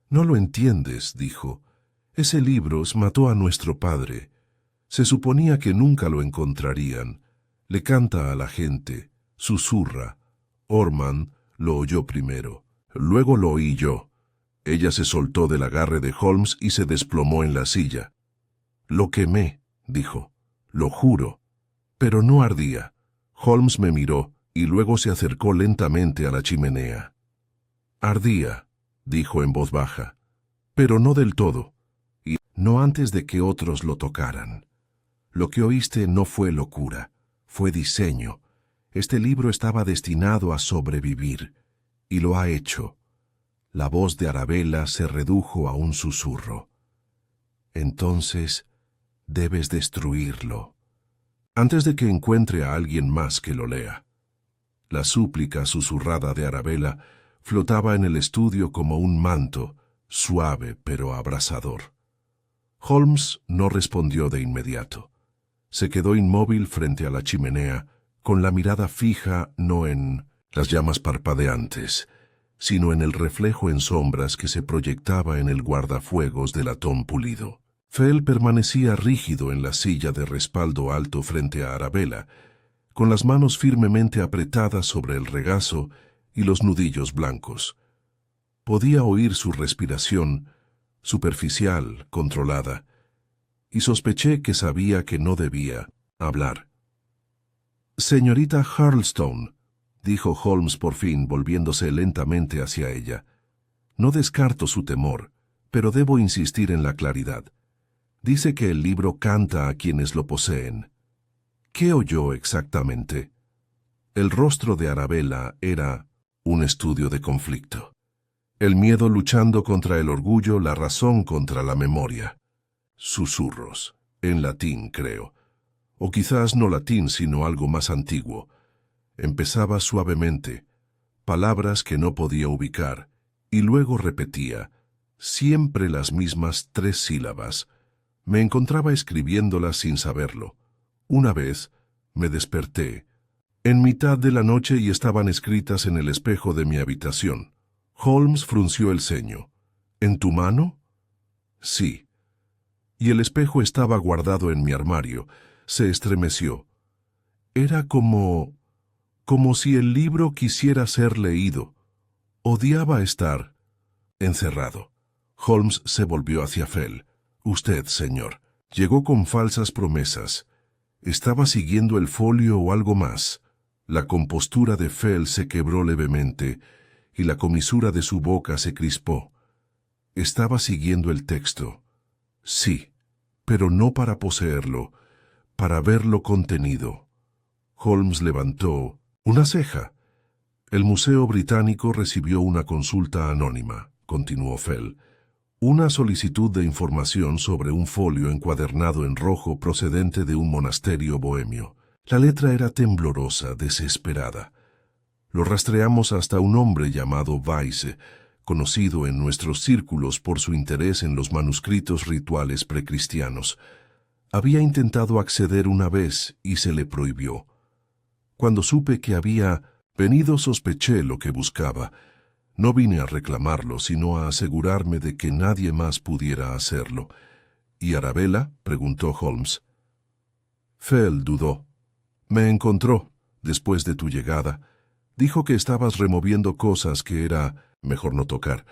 «No lo entiendes», dijo. «Ese libro mató a nuestro padre. Se suponía que nunca lo encontrarían. Le canta a la gente, susurra. Ormond lo oyó primero. Luego lo oí yo». Ella se soltó del agarre de Holmes y se desplomó en la silla. «Lo quemé», dijo. «Lo juro». Pero no ardía. Holmes me miró y luego se acercó lentamente a la chimenea. «Ardía», dijo en voz baja, «pero no del todo, y no antes de que otros lo tocaran. Lo que oíste no fue locura, fue diseño. Este libro estaba destinado a sobrevivir, y lo ha hecho». La voz de Arabella se redujo a un susurro. «Entonces, debes destruirlo, antes de que encuentre a alguien más que lo lea». La súplica susurrada de Arabella Flotaba en el estudio como un manto, suave pero abrasador. Holmes no respondió de inmediato. Se quedó inmóvil frente a la chimenea, con la mirada fija no en las llamas parpadeantes, sino en el reflejo en sombras que se proyectaba en el guardafuegos del latón pulido. Fell permanecía rígido en la silla de respaldo alto frente a Arabella, con las manos firmemente apretadas sobre el regazo y los nudillos blancos. Podía oír su respiración, superficial, controlada, y sospeché que sabía que no debía hablar. «Señorita Hurlstone», dijo Holmes por fin, volviéndose lentamente hacia ella. «No descarto su temor, pero debo insistir en la claridad. Dice que el libro canta a quienes lo poseen. ¿Qué oyó exactamente?» El rostro de Arabella era un estudio de conflicto. El miedo luchando contra el orgullo, la razón contra la memoria. Susurros, en latín, creo. O quizás no latín, sino algo más antiguo. Empezaba suavemente, palabras que no podía ubicar, y luego repetía, siempre las mismas 3 sílabas. Me encontraba escribiéndolas sin saberlo. Una vez me desperté, en mitad de la noche, y estaban escritas en el espejo de mi habitación. Holmes frunció el ceño. «¿En tu mano?» «Sí». «Y el espejo estaba guardado en mi armario». Se estremeció. Era como si el libro quisiera ser leído. Odiaba estar encerrado. Holmes se volvió hacia Fell. «Usted, señor, llegó con falsas promesas. ¿Estaba siguiendo el folio o algo más?» La compostura de Fell se quebró levemente y la comisura de su boca se crispó. «Estaba siguiendo el texto. Sí, pero no para poseerlo, para verlo contenido». Holmes levantó una ceja. «El Museo Británico recibió una consulta anónima», continuó Fell. «Una solicitud de información sobre un folio encuadernado en rojo procedente de un monasterio bohemio. La letra era temblorosa, desesperada. Lo rastreamos hasta un hombre llamado Weiss, conocido en nuestros círculos por su interés en los manuscritos rituales precristianos. Había intentado acceder una vez y se le prohibió. Cuando supe que había venido, sospeché lo que buscaba. No vine a reclamarlo, sino a asegurarme de que nadie más pudiera hacerlo». «¿Y Arabella?», preguntó Holmes. Fell dudó. «Me encontró, después de tu llegada. Dijo que estabas removiendo cosas que era mejor no tocar,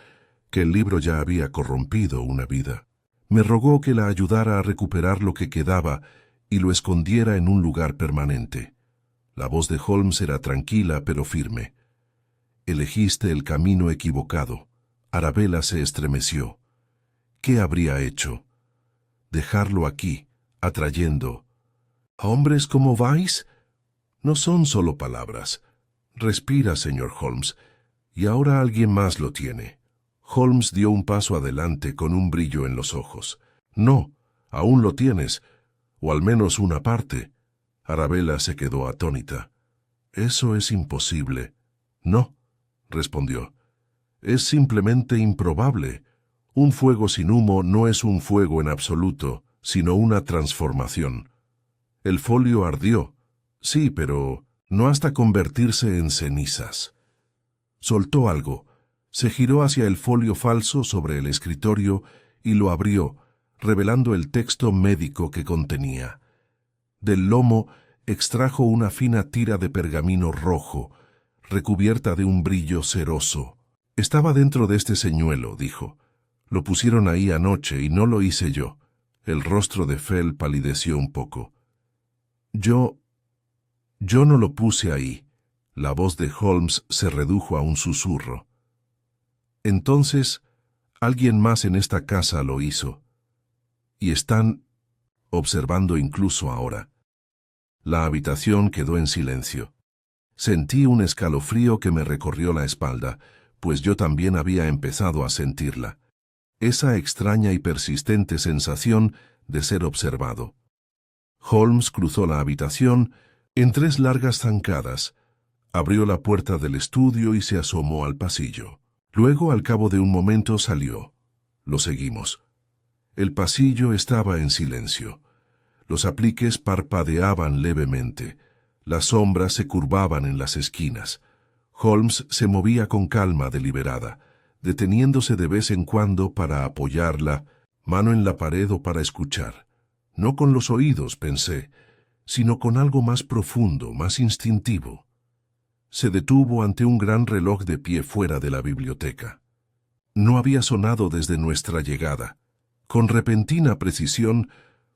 que el libro ya había corrompido una vida. Me rogó que la ayudara a recuperar lo que quedaba y lo escondiera en un lugar permanente». La voz de Holmes era tranquila pero firme. «Elegiste el camino equivocado». Arabella se estremeció. «¿Qué habría hecho?» «Dejarlo aquí, atrayendo a hombres como Weiss». «No son solo palabras. Respira, señor Holmes, y ahora alguien más lo tiene». Holmes dio un paso adelante con un brillo en los ojos. «No, aún lo tienes, o al menos una parte». Arabella se quedó atónita. «Eso es imposible». «No», respondió. «Es simplemente improbable. Un fuego sin humo no es un fuego en absoluto, sino una transformación. El folio ardió, sí, pero no hasta convertirse en cenizas». Soltó algo, se giró hacia el folio falso sobre el escritorio y lo abrió, revelando el texto médico que contenía. Del lomo extrajo una fina tira de pergamino rojo, recubierta de un brillo ceroso. «Estaba dentro de este señuelo», dijo. «Lo pusieron ahí anoche y no lo hice yo». El rostro de Fell palideció un poco. Yo no lo puse ahí». La voz de Holmes se redujo a un susurro. «Entonces, alguien más en esta casa lo hizo. Y están observando incluso ahora». La habitación quedó en silencio. Sentí un escalofrío que me recorrió la espalda, pues yo también había empezado a sentirla. Esa extraña y persistente sensación de ser observado. Holmes cruzó la habitación en 3 largas zancadas. Abrió la puerta del estudio y se asomó al pasillo. Luego, al cabo de un momento, salió. Lo seguimos. El pasillo estaba en silencio. Los apliques parpadeaban levemente. Las sombras se curvaban en las esquinas. Holmes se movía con calma deliberada, deteniéndose de vez en cuando para apoyar la mano en la pared o para escuchar. No con los oídos, pensé, sino con algo más profundo, más instintivo. Se detuvo ante un gran reloj de pie fuera de la biblioteca. No había sonado desde nuestra llegada. Con repentina precisión,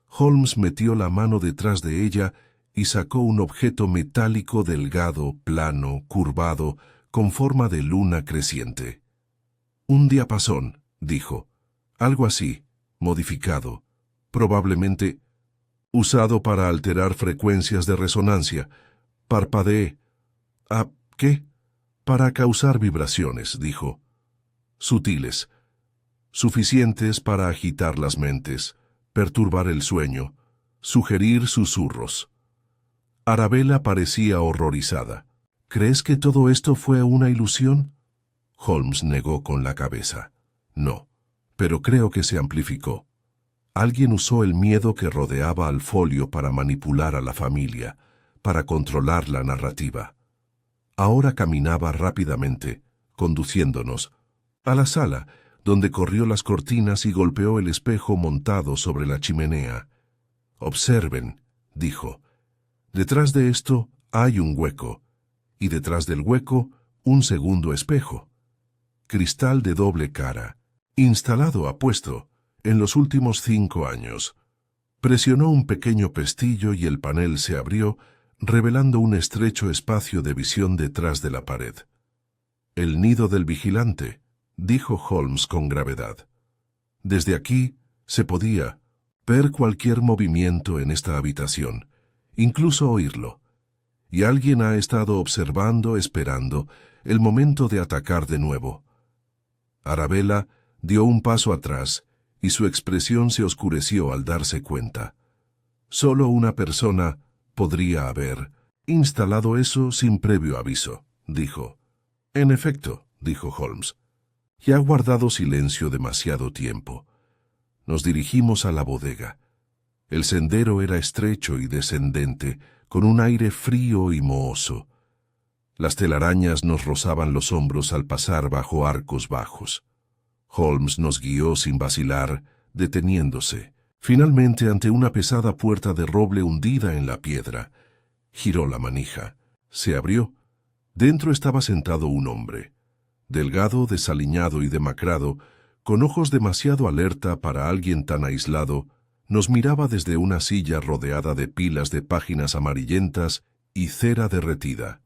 Holmes metió la mano detrás de ella y sacó un objeto metálico delgado, plano, curvado, con forma de luna creciente. Un diapasón, dijo. Algo así, modificado. Probablemente usado para alterar frecuencias de resonancia. Parpadeé. ¿Ah, qué? Para causar vibraciones, dijo. Sutiles. Suficientes para agitar las mentes, perturbar el sueño, sugerir susurros. Arabella parecía horrorizada. ¿Crees que todo esto fue una ilusión? Holmes negó con la cabeza. No, pero creo que se amplificó. Alguien usó el miedo que rodeaba al folio para manipular a la familia, para controlar la narrativa. Ahora caminaba rápidamente, conduciéndonos, a la sala, donde corrió las cortinas y golpeó el espejo montado sobre la chimenea. Observen, dijo. Detrás de esto hay un hueco, y detrás del hueco un segundo espejo. Cristal de doble cara, instalado, apuesto, en los últimos 5 años. Presionó un pequeño pestillo y el panel se abrió, revelando un estrecho espacio de visión detrás de la pared. El nido del vigilante, dijo Holmes con gravedad. Desde aquí se podía ver cualquier movimiento en esta habitación, incluso oírlo. Y alguien ha estado observando, esperando, el momento de atacar de nuevo. Arabella dio un paso atrás y su expresión se oscureció al darse cuenta. Solo una persona podría haber instalado eso sin previo aviso, dijo. En efecto, dijo Holmes, y ha guardado silencio demasiado tiempo. Nos dirigimos a la bodega. El sendero era estrecho y descendente, con un aire frío y mohoso. Las telarañas nos rozaban los hombros al pasar bajo arcos bajos. Holmes nos guió sin vacilar, deteniéndose, finalmente ante una pesada puerta de roble hundida en la piedra. Giró la manija. Se abrió. Dentro estaba sentado un hombre, delgado, desaliñado y demacrado, con ojos demasiado alerta para alguien tan aislado. Nos miraba desde una silla rodeada de pilas de páginas amarillentas y cera derretida.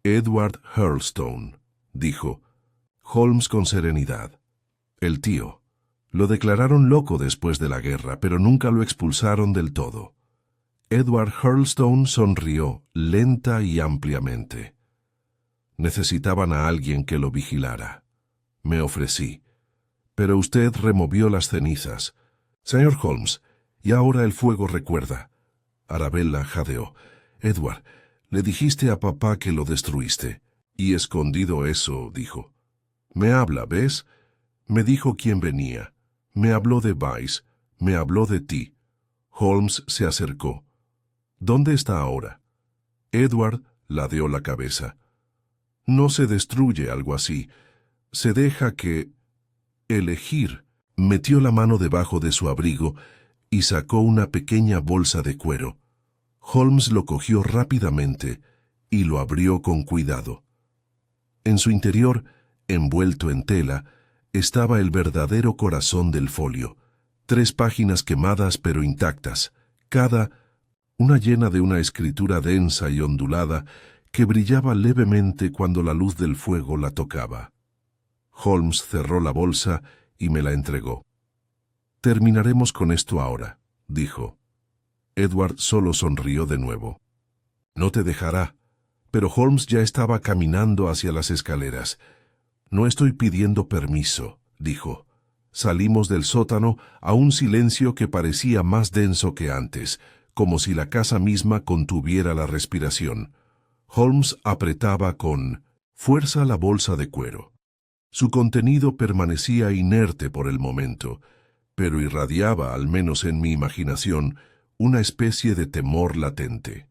Edward Hurlstone, dijo Holmes con serenidad. El tío. Lo declararon loco después de la guerra, pero nunca lo expulsaron del todo. Edward Hurlstone sonrió lenta y ampliamente. Necesitaban a alguien que lo vigilara. Me ofrecí. Pero usted removió las cenizas. Señor Holmes, y ahora el fuego recuerda. Arabella jadeó. Edward, le dijiste a papá que lo destruiste. Y escondido eso, dijo. Me habla, ¿ves? Me dijo quién venía. Me habló de Vice. Me habló de ti. Holmes se acercó. ¿Dónde está ahora? Edward ladeó la cabeza. No se destruye algo así. Se deja que... elegir. Metió la mano debajo de su abrigo y sacó una pequeña bolsa de cuero. Holmes lo cogió rápidamente y lo abrió con cuidado. En su interior, envuelto en tela, estaba el verdadero corazón del folio. 3 páginas quemadas pero intactas, cada una llena de una escritura densa y ondulada que brillaba levemente cuando la luz del fuego la tocaba. Holmes cerró la bolsa y me la entregó. Terminaremos con esto ahora, dijo. Edward solo sonrió de nuevo. No te dejará. Pero Holmes ya estaba caminando hacia las escaleras. No estoy pidiendo permiso, dijo. Salimos del sótano a un silencio que parecía más denso que antes, como si la casa misma contuviera la respiración. Holmes apretaba con fuerza la bolsa de cuero. Su contenido permanecía inerte por el momento, pero irradiaba, al menos en mi imaginación, una especie de temor latente.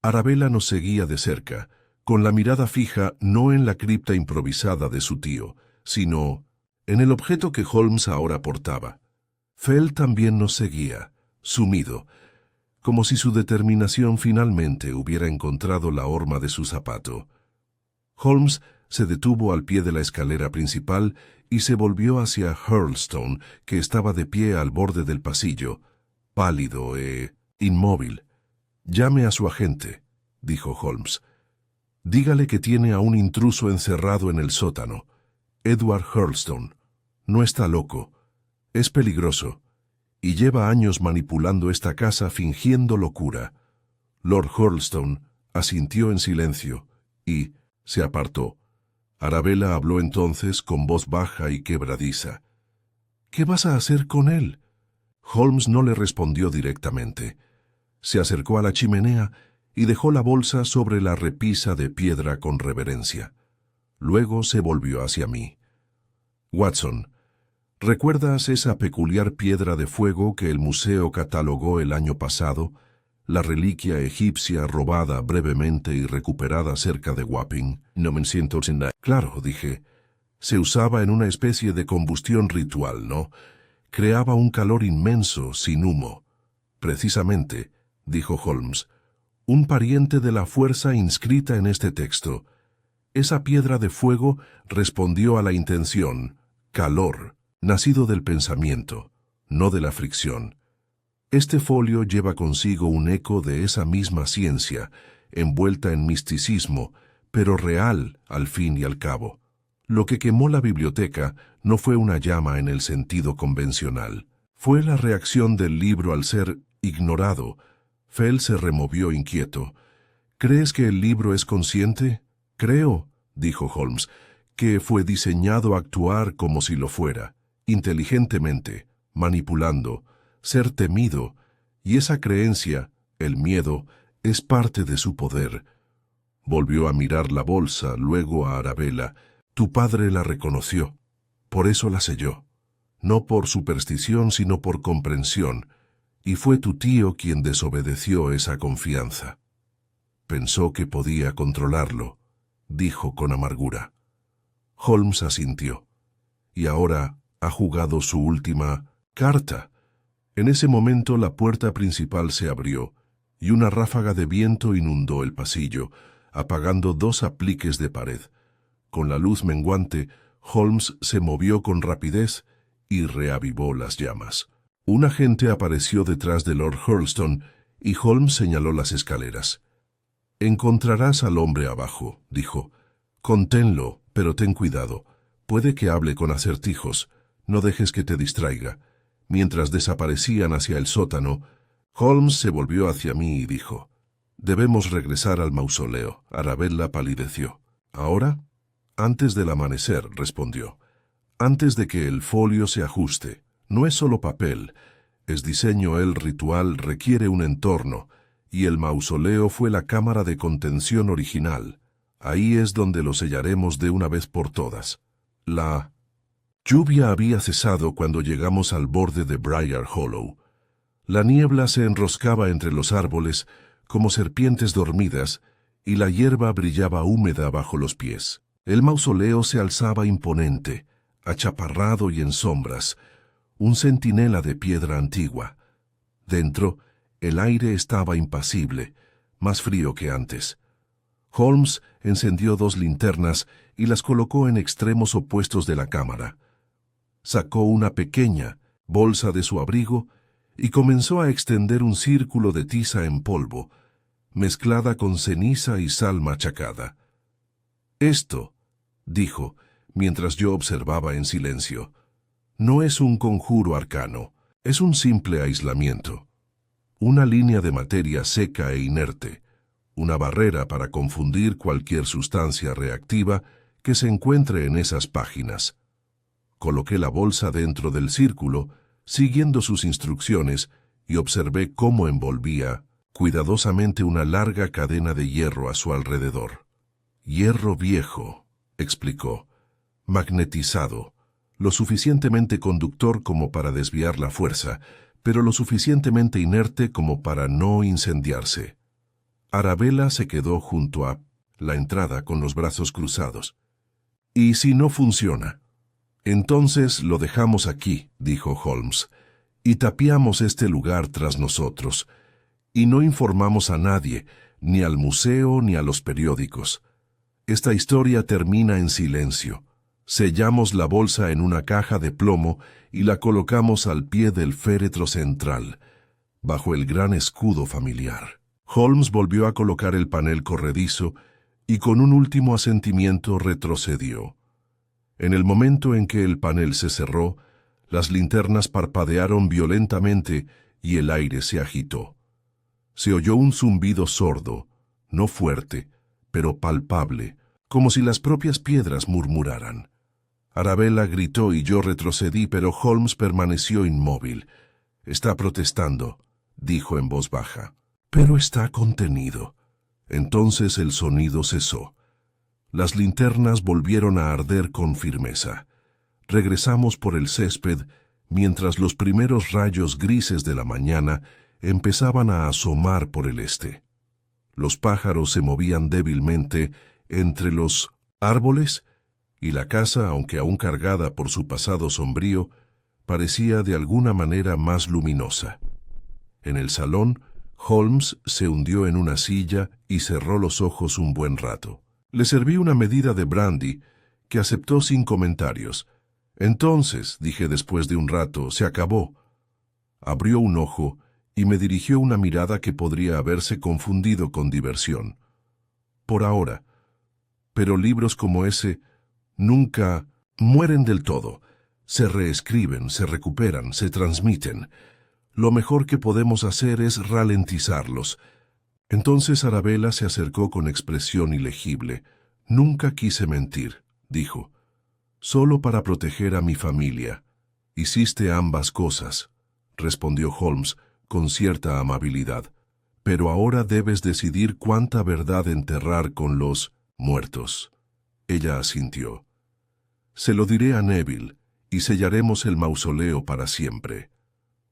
Arabella nos seguía de cerca, con la mirada fija no en la cripta improvisada de su tío, sino en el objeto que Holmes ahora portaba. Fell también nos seguía, sumido, como si su determinación finalmente hubiera encontrado la horma de su zapato. Holmes se detuvo al pie de la escalera principal y se volvió hacia Hurlstone, que estaba de pie al borde del pasillo, pálido e inmóvil. «Llame a su agente», dijo Holmes. «Dígale que tiene a un intruso encerrado en el sótano. Edward Hurlstone. No está loco. Es peligroso. Y lleva años manipulando esta casa fingiendo locura». Lord Hurlstone asintió en silencio y se apartó. Arabella habló entonces con voz baja y quebradiza. «¿Qué vas a hacer con él?» Holmes no le respondió directamente. Se acercó a la chimenea y dejó la bolsa sobre la repisa de piedra con reverencia. Luego se volvió hacia mí. «Watson, ¿recuerdas esa peculiar piedra de fuego que el museo catalogó el año pasado, la reliquia egipcia robada brevemente y recuperada cerca de Wapping?» «No me siento sin nada». «Claro», dije. «Se usaba en una especie de combustión ritual, ¿no? Creaba un calor inmenso, sin humo». «Precisamente», dijo Holmes, «un pariente de la fuerza inscrita en este texto. Esa piedra de fuego respondió a la intención, calor, nacido del pensamiento, no de la fricción. Este folio lleva consigo un eco de esa misma ciencia, envuelta en misticismo, pero real al fin y al cabo. Lo que quemó la biblioteca no fue una llama en el sentido convencional. Fue la reacción del libro al ser ignorado». Fell se removió inquieto. «¿Crees que el libro es consciente?» «Creo», dijo Holmes, «que fue diseñado a actuar como si lo fuera, inteligentemente, manipulando, ser temido, y esa creencia, el miedo, es parte de su poder». Volvió a mirar la bolsa, luego a Arabella. «Tu padre la reconoció. Por eso la selló. No por superstición, sino por comprensión. Y fue tu tío quien desobedeció esa confianza. Pensó que podía controlarlo», dijo con amargura. Holmes asintió. «Y ahora ha jugado su última carta». En ese momento la puerta principal se abrió y una ráfaga de viento inundó el pasillo, apagando 2 apliques de pared. Con la luz menguante, Holmes se movió con rapidez y reavivó las llamas. Un agente apareció detrás de Lord Hurlstone y Holmes señaló las escaleras. «Encontrarás al hombre abajo», dijo. «Conténlo, pero ten cuidado. Puede que hable con acertijos. No dejes que te distraiga». Mientras desaparecían hacia el sótano, Holmes se volvió hacia mí y dijo: «Debemos regresar al mausoleo». Arabella palideció. «¿Ahora?» «Antes del amanecer», respondió. «Antes de que el folio se ajuste. No es solo papel. Es diseño, el ritual requiere un entorno, y el mausoleo fue la cámara de contención original. Ahí es donde lo sellaremos de una vez por todas». La lluvia había cesado cuando llegamos al borde de Briar Hollow. La niebla se enroscaba entre los árboles como serpientes dormidas, y la hierba brillaba húmeda bajo los pies. El mausoleo se alzaba imponente, achaparrado y en sombras, un centinela de piedra antigua. Dentro, el aire estaba impasible, más frío que antes. Holmes encendió 2 linternas y las colocó en extremos opuestos de la cámara. Sacó una pequeña bolsa de su abrigo y comenzó a extender un círculo de tiza en polvo, mezclada con ceniza y sal machacada. «Esto», dijo, mientras yo observaba en silencio, «no es un conjuro arcano, es un simple aislamiento. Una línea de materia seca e inerte, una barrera para confundir cualquier sustancia reactiva que se encuentre en esas páginas». Coloqué la bolsa dentro del círculo, siguiendo sus instrucciones, y observé cómo envolvía cuidadosamente una larga cadena de hierro a su alrededor. Hierro viejo, explicó, magnetizado, lo suficientemente conductor como para desviar la fuerza, pero lo suficientemente inerte como para no incendiarse. Arabella se quedó junto a la entrada con los brazos cruzados. «¿Y si no funciona?» «Entonces lo dejamos aquí», dijo Holmes, «y tapiamos este lugar tras nosotros, y no informamos a nadie, ni al museo ni a los periódicos. Esta historia termina en silencio. Sellamos la bolsa en una caja de plomo y la colocamos al pie del féretro central, bajo el gran escudo familiar». Holmes volvió a colocar el panel corredizo y con un último asentimiento retrocedió. En el momento en que el panel se cerró, las linternas parpadearon violentamente y el aire se agitó. Se oyó un zumbido sordo, no fuerte, pero palpable, como si las propias piedras murmuraran. Arabella gritó y yo retrocedí, pero Holmes permaneció inmóvil. «Está protestando», dijo en voz baja. «Pero está contenido». Entonces el sonido cesó. Las linternas volvieron a arder con firmeza. Regresamos por el césped mientras los primeros rayos grises de la mañana empezaban a asomar por el este. Los pájaros se movían débilmente entre los árboles y la casa, aunque aún cargada por su pasado sombrío, parecía de alguna manera más luminosa. En el salón, Holmes se hundió en una silla y cerró los ojos un buen rato. Le serví una medida de brandy, que aceptó sin comentarios. «Entonces», dije después de un rato, «se acabó». Abrió un ojo y me dirigió una mirada que podría haberse confundido con diversión. «Por ahora. Pero libros como ese nunca mueren del todo. Se reescriben, se recuperan, se transmiten. Lo mejor que podemos hacer es ralentizarlos». Entonces Arabella se acercó con expresión ilegible. «Nunca quise mentir», dijo. «Solo para proteger a mi familia». «Hiciste ambas cosas», respondió Holmes con cierta amabilidad. «Pero ahora debes decidir cuánta verdad enterrar con los muertos». Ella asintió. «Se lo diré a Neville, y sellaremos el mausoleo para siempre».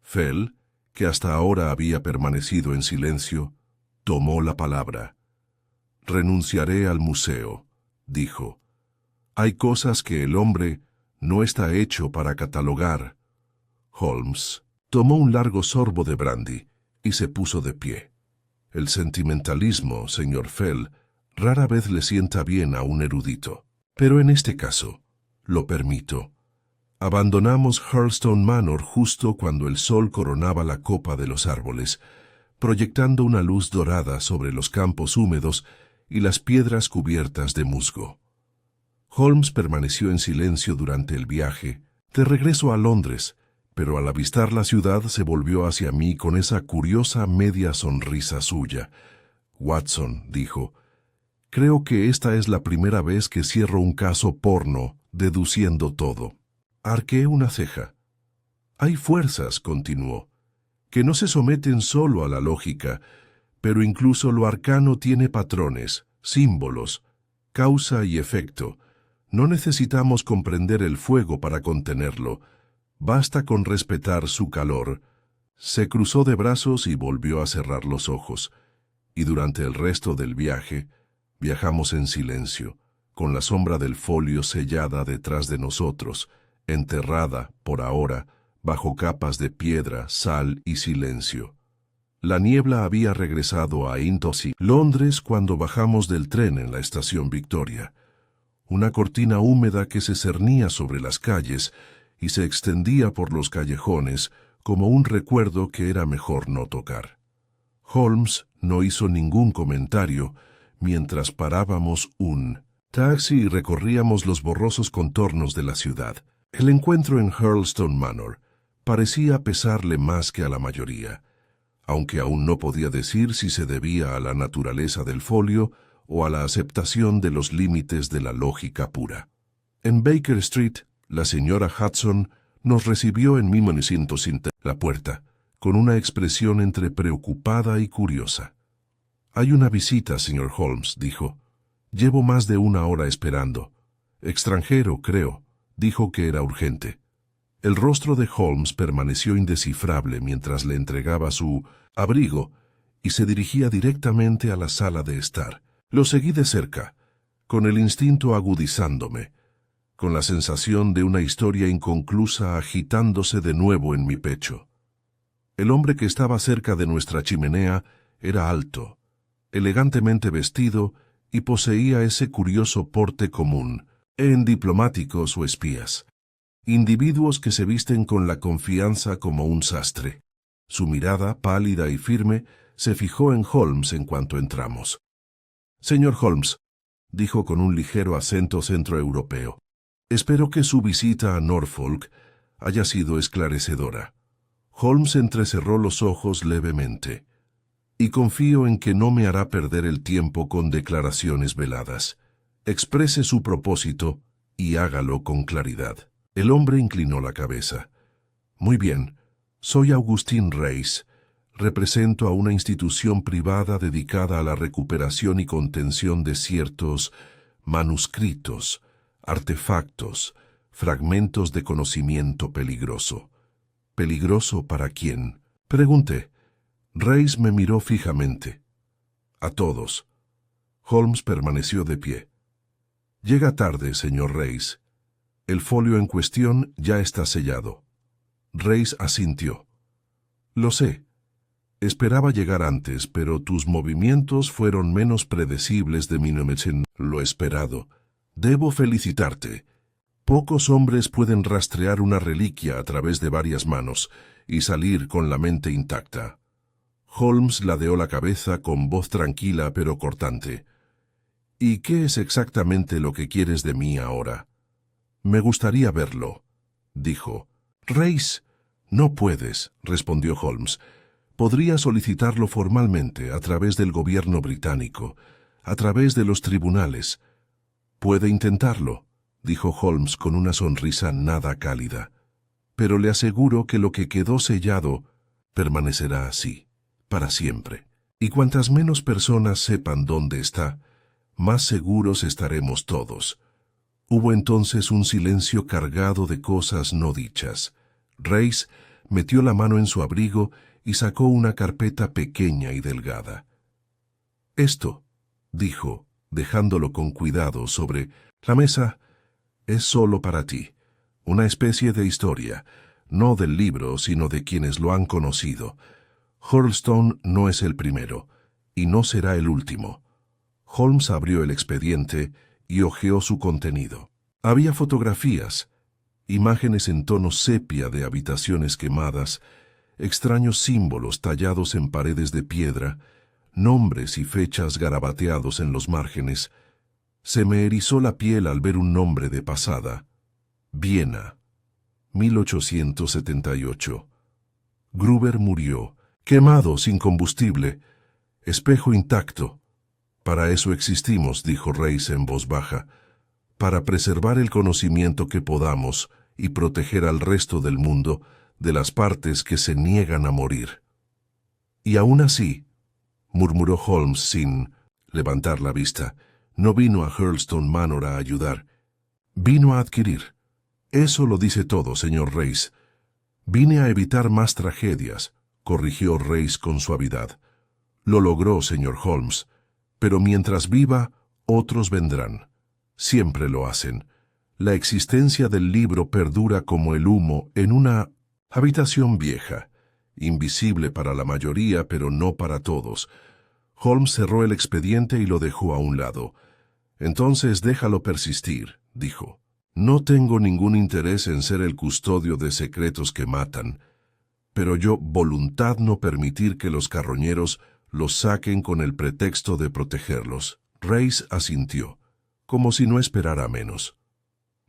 Fell, que hasta ahora había permanecido en silencio, tomó la palabra. «Renunciaré al museo», dijo. «Hay cosas que el hombre no está hecho para catalogar». Holmes tomó un largo sorbo de brandy y se puso de pie. «El sentimentalismo, señor Fell, rara vez le sienta bien a un erudito. Pero en este caso, lo permito. Abandonamos Hurlstone Manor justo cuando el sol coronaba la copa de los árboles, proyectando una luz dorada sobre los campos húmedos y las piedras cubiertas de musgo. Holmes permaneció en silencio durante el viaje, de regreso a Londres, pero al avistar la ciudad se volvió hacia mí con esa curiosa media sonrisa suya. «Watson», dijo, «creo que esta es la primera vez que cierro un caso porno deduciendo todo». Arqueé una ceja. «Hay fuerzas», continuó, «que no se someten solo a la lógica, pero incluso lo arcano tiene patrones, símbolos, causa y efecto. No necesitamos comprender el fuego para contenerlo. Basta con respetar su calor». Se cruzó de brazos y volvió a cerrar los ojos, y durante el resto del viaje viajamos en silencio, con la sombra del folio sellada detrás de nosotros, enterrada, por ahora, bajo capas de piedra, sal y silencio. La niebla había regresado a Intossi, Londres, cuando bajamos del tren en la estación Victoria. Una cortina húmeda que se cernía sobre las calles y se extendía por los callejones como un recuerdo que era mejor no tocar. Holmes no hizo ningún comentario mientras parábamos un taxi y recorríamos los borrosos contornos de la ciudad. El encuentro en Hurlstone Manor parecía pesarle más que a la mayoría, aunque aún no podía decir si se debía a la naturaleza del folio o a la aceptación de los límites de la lógica pura. En Baker Street, la señora Hudson nos recibió en 1900. La puerta, con una expresión entre preocupada y curiosa. «Hay una visita, señor Holmes», dijo. «Llevo más de 1 hora esperando. Extranjero, creo». Dijo que era urgente. El rostro de Holmes permaneció indescifrable mientras le entregaba su abrigo y se dirigía directamente a la sala de estar. Lo seguí de cerca, con el instinto agudizándome, con la sensación de una historia inconclusa agitándose de nuevo en mi pecho. El hombre que estaba cerca de nuestra chimenea era alto, elegantemente vestido y poseía ese curioso porte común en diplomáticos o espías, individuos que se visten con la confianza como un sastre. Su mirada, pálida y firme, se fijó en Holmes en cuanto entramos. «Señor Holmes», dijo con un ligero acento centroeuropeo, «espero que su visita a Norfolk haya sido esclarecedora». Holmes entrecerró los ojos levemente. «Y confío en que no me hará perder el tiempo con declaraciones veladas. Exprese su propósito y hágalo con claridad». El hombre inclinó la cabeza. «Muy bien, soy Augustin Reis. Represento a una institución privada dedicada a la recuperación y contención de ciertos manuscritos, artefactos, fragmentos de conocimiento peligroso». «¿Peligroso para quién?», pregunté. Reis me miró fijamente. «A todos». Holmes permaneció de pie. «Llega tarde, señor Reis. El folio en cuestión ya está sellado». Reis asintió. «Lo sé. Esperaba llegar antes, pero tus movimientos fueron menos predecibles de lo esperado. Debo felicitarte. Pocos hombres pueden rastrear una reliquia a través de varias manos y salir con la mente intacta». Holmes ladeó la cabeza con voz tranquila pero cortante. «¿Y qué es exactamente lo que quieres de mí ahora?». «Me gustaría verlo», dijo. «Reis, no puedes», respondió Holmes. «Podría solicitarlo formalmente a través del gobierno británico, a través de los tribunales». «Puede intentarlo», dijo Holmes con una sonrisa nada cálida. «Pero le aseguro que lo que quedó sellado permanecerá así, para siempre. Y cuantas menos personas sepan dónde está, más seguros estaremos todos». Hubo entonces un silencio cargado de cosas no dichas. Reis metió la mano en su abrigo y sacó una carpeta pequeña y delgada. «Esto», dijo, dejándolo con cuidado sobre la mesa, «es solo para ti, una especie de historia, no del libro, sino de quienes lo han conocido. Hurlstone no es el primero, y no será el último». Holmes abrió el expediente y hojeó su contenido. Había fotografías, imágenes en tono sepia de habitaciones quemadas, extraños símbolos tallados en paredes de piedra, nombres y fechas garabateados en los márgenes. Se me erizó la piel al ver un nombre de pasada: Viena, 1878. Gruber murió, quemado sin combustible, espejo intacto. «Para eso existimos», dijo Reis en voz baja, «para preservar el conocimiento que podamos y proteger al resto del mundo de las partes que se niegan a morir». «Y aún así», murmuró Holmes sin levantar la vista, «no vino a Hurlstone Manor a ayudar. Vino a adquirir». «Eso lo dice todo, señor Reis». «Vine a evitar más tragedias», corrigió Reis con suavidad. «Lo logró, señor Holmes. Pero mientras viva, otros vendrán. Siempre lo hacen. La existencia del libro perdura como el humo en una habitación vieja, invisible para la mayoría, pero no para todos». Holmes cerró el expediente y lo dejó a un lado. «Entonces déjalo persistir», dijo. «No tengo ningún interés en ser el custodio de secretos que matan, pero yo voluntad no permitir que los carroñeros los saquen con el pretexto de protegerlos». Reis asintió, como si no esperara menos.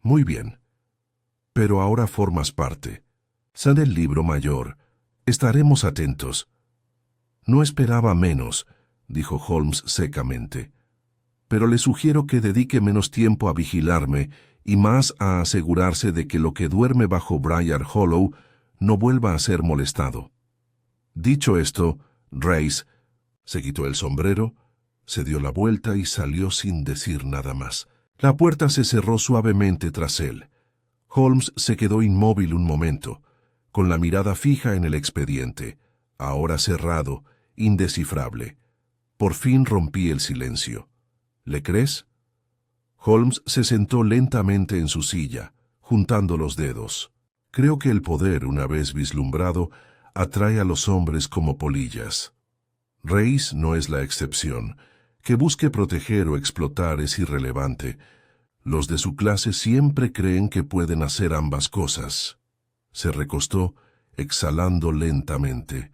«Muy bien. Pero ahora formas parte. Sale el libro mayor. Estaremos atentos». «No esperaba menos», dijo Holmes secamente. «Pero le sugiero que dedique menos tiempo a vigilarme y más a asegurarse de que lo que duerme bajo Briar Hollow no vuelva a ser molestado». Dicho esto, Race se quitó el sombrero, se dio la vuelta y salió sin decir nada más. La puerta se cerró suavemente tras él. Holmes se quedó inmóvil un momento, con la mirada fija en el expediente, ahora cerrado, indescifrable. Por fin rompí el silencio. ¿Le crees? Holmes se sentó lentamente en su silla, juntando los dedos. Creo que el poder, una vez vislumbrado, atrae a los hombres como polillas. Reis no es la excepción. Que busque proteger o explotar es irrelevante. Los de su clase siempre creen que pueden hacer ambas cosas. Se recostó, exhalando lentamente.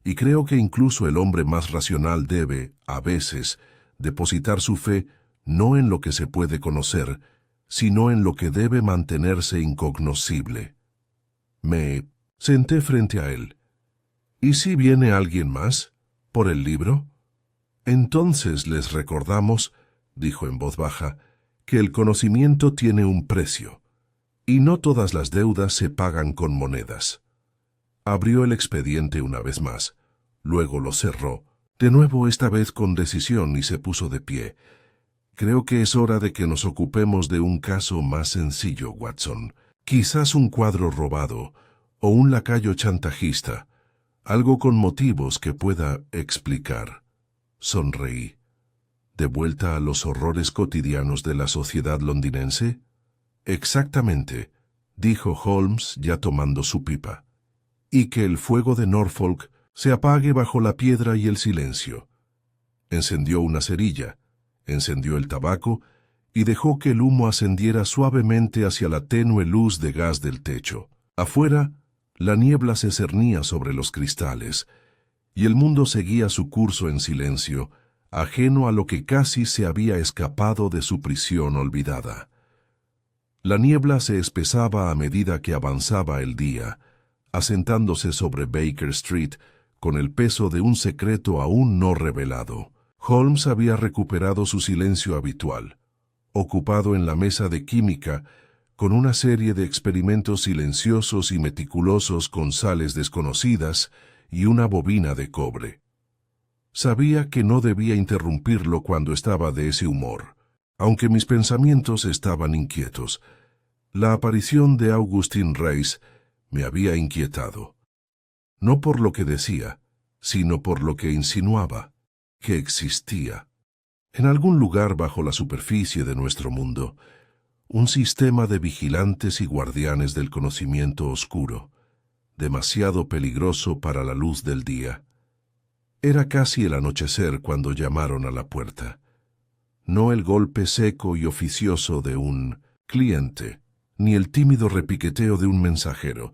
Y creo que incluso el hombre más racional debe, a veces, depositar su fe no en lo que se puede conocer, sino en lo que debe mantenerse incognoscible. Me senté frente a él. ¿Y si viene alguien más? ¿Por el libro? Entonces les recordamos, dijo en voz baja, que el conocimiento tiene un precio, y no todas las deudas se pagan con monedas. Abrió el expediente una vez más, luego lo cerró, de nuevo esta vez con decisión, y se puso de pie. Creo que es hora de que nos ocupemos de un caso más sencillo, Watson. Quizás un cuadro robado, o un lacayo chantajista, algo con motivos que pueda explicar. Sonreí. ¿De vuelta a los horrores cotidianos de la sociedad londinense? Exactamente, dijo Holmes ya tomando su pipa. Y que el fuego de Norfolk se apague bajo la piedra y el silencio. Encendió una cerilla, encendió el tabaco y dejó que el humo ascendiera suavemente hacia la tenue luz de gas del techo. Afuera, la niebla se cernía sobre los cristales, y el mundo seguía su curso en silencio, ajeno a lo que casi se había escapado de su prisión olvidada. La niebla se espesaba a medida que avanzaba el día, asentándose sobre Baker Street con el peso de un secreto aún no revelado. Holmes había recuperado su silencio habitual, ocupado en la mesa de química con una serie de experimentos silenciosos y meticulosos con sales desconocidas y una bobina de cobre. Sabía que no debía interrumpirlo cuando estaba de ese humor, aunque mis pensamientos estaban inquietos. La aparición de Augustin Reis me había inquietado, no por lo que decía, sino por lo que insinuaba, que existía, en algún lugar bajo la superficie de nuestro mundo, un sistema de vigilantes y guardianes del conocimiento oscuro, demasiado peligroso para la luz del día. Era casi el anochecer cuando llamaron a la puerta. No el golpe seco y oficioso de un cliente, ni el tímido repiqueteo de un mensajero,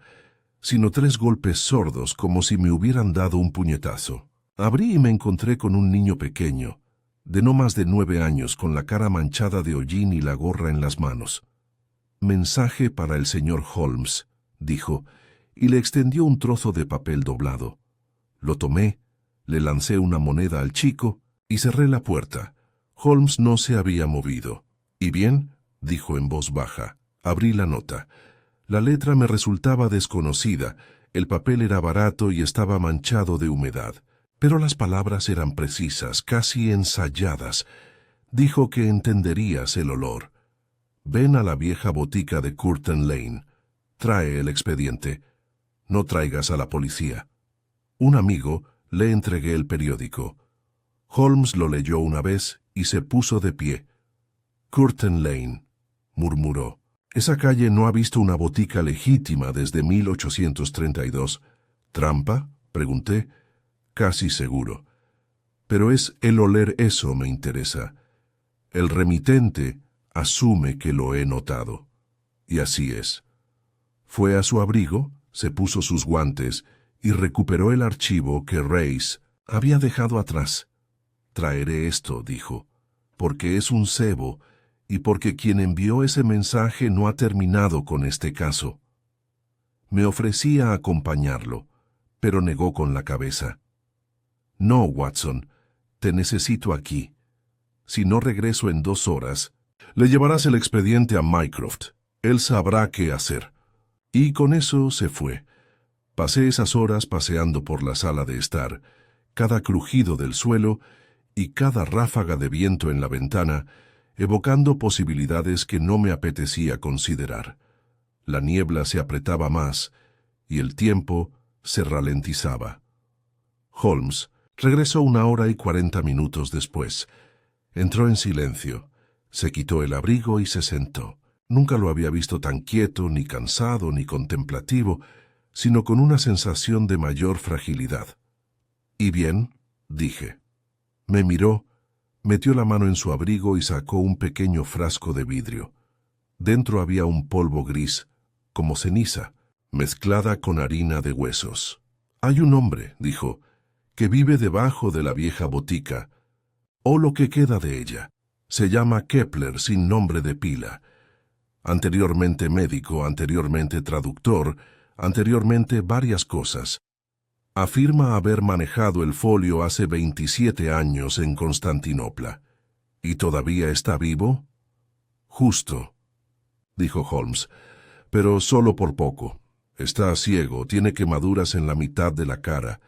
sino 3 golpes sordos como si me hubieran dado un puñetazo. Abrí y me encontré con un niño pequeño, de no más de 9 años, con la cara manchada de hollín y la gorra en las manos. «Mensaje para el señor Holmes», dijo, y le extendió un trozo de papel doblado. Lo tomé, le lancé una moneda al chico y cerré la puerta. Holmes no se había movido. «¿Y bien?», dijo en voz baja. Abrí la nota. La letra me resultaba desconocida, el papel era barato y estaba manchado de humedad, pero las palabras eran precisas, casi ensayadas. Dijo que entenderías el olor. «Ven a la vieja botica de Curtain Lane. Trae el expediente. No traigas a la policía». Un amigo, le entregué el periódico. Holmes lo leyó una vez y se puso de pie. «Curtain Lane», murmuró. «Esa calle no ha visto una botica legítima desde 1832. ¿Trampa?», pregunté. «Casi seguro. Pero es el oler eso me interesa. El remitente asume que lo he notado. Y así es». Fue a su abrigo, se puso sus guantes y recuperó el archivo que Reis había dejado atrás. «Traeré esto», dijo, «porque es un cebo y porque quien envió ese mensaje no ha terminado con este caso». Me ofrecí a acompañarlo, pero negó con la cabeza. «No, Watson, te necesito aquí. Si no regreso en 2 horas, le llevarás el expediente a Mycroft. Él sabrá qué hacer». Y con eso se fue. Pasé esas horas paseando por la sala de estar, cada crujido del suelo y cada ráfaga de viento en la ventana, evocando posibilidades que no me apetecía considerar. La niebla se apretaba más y el tiempo se ralentizaba. Holmes regresó 1 hora y 40 minutos después. Entró en silencio, se quitó el abrigo y se sentó. Nunca lo había visto tan quieto, ni cansado, ni contemplativo, sino con una sensación de mayor fragilidad. «¿Y bien?», dije. Me miró, metió la mano en su abrigo y sacó un pequeño frasco de vidrio. Dentro había un polvo gris, como ceniza, mezclada con harina de huesos. «Hay un hombre», dijo, «que vive debajo de la vieja botica, o lo que queda de ella. Se llama Kepler, sin nombre de pila. Anteriormente médico, anteriormente traductor, anteriormente varias cosas. Afirma haber manejado el folio hace 27 años en Constantinopla. ¿Y todavía está vivo?» «Justo», dijo Holmes, «pero solo por poco. Está ciego, tiene quemaduras en la mitad de la cara.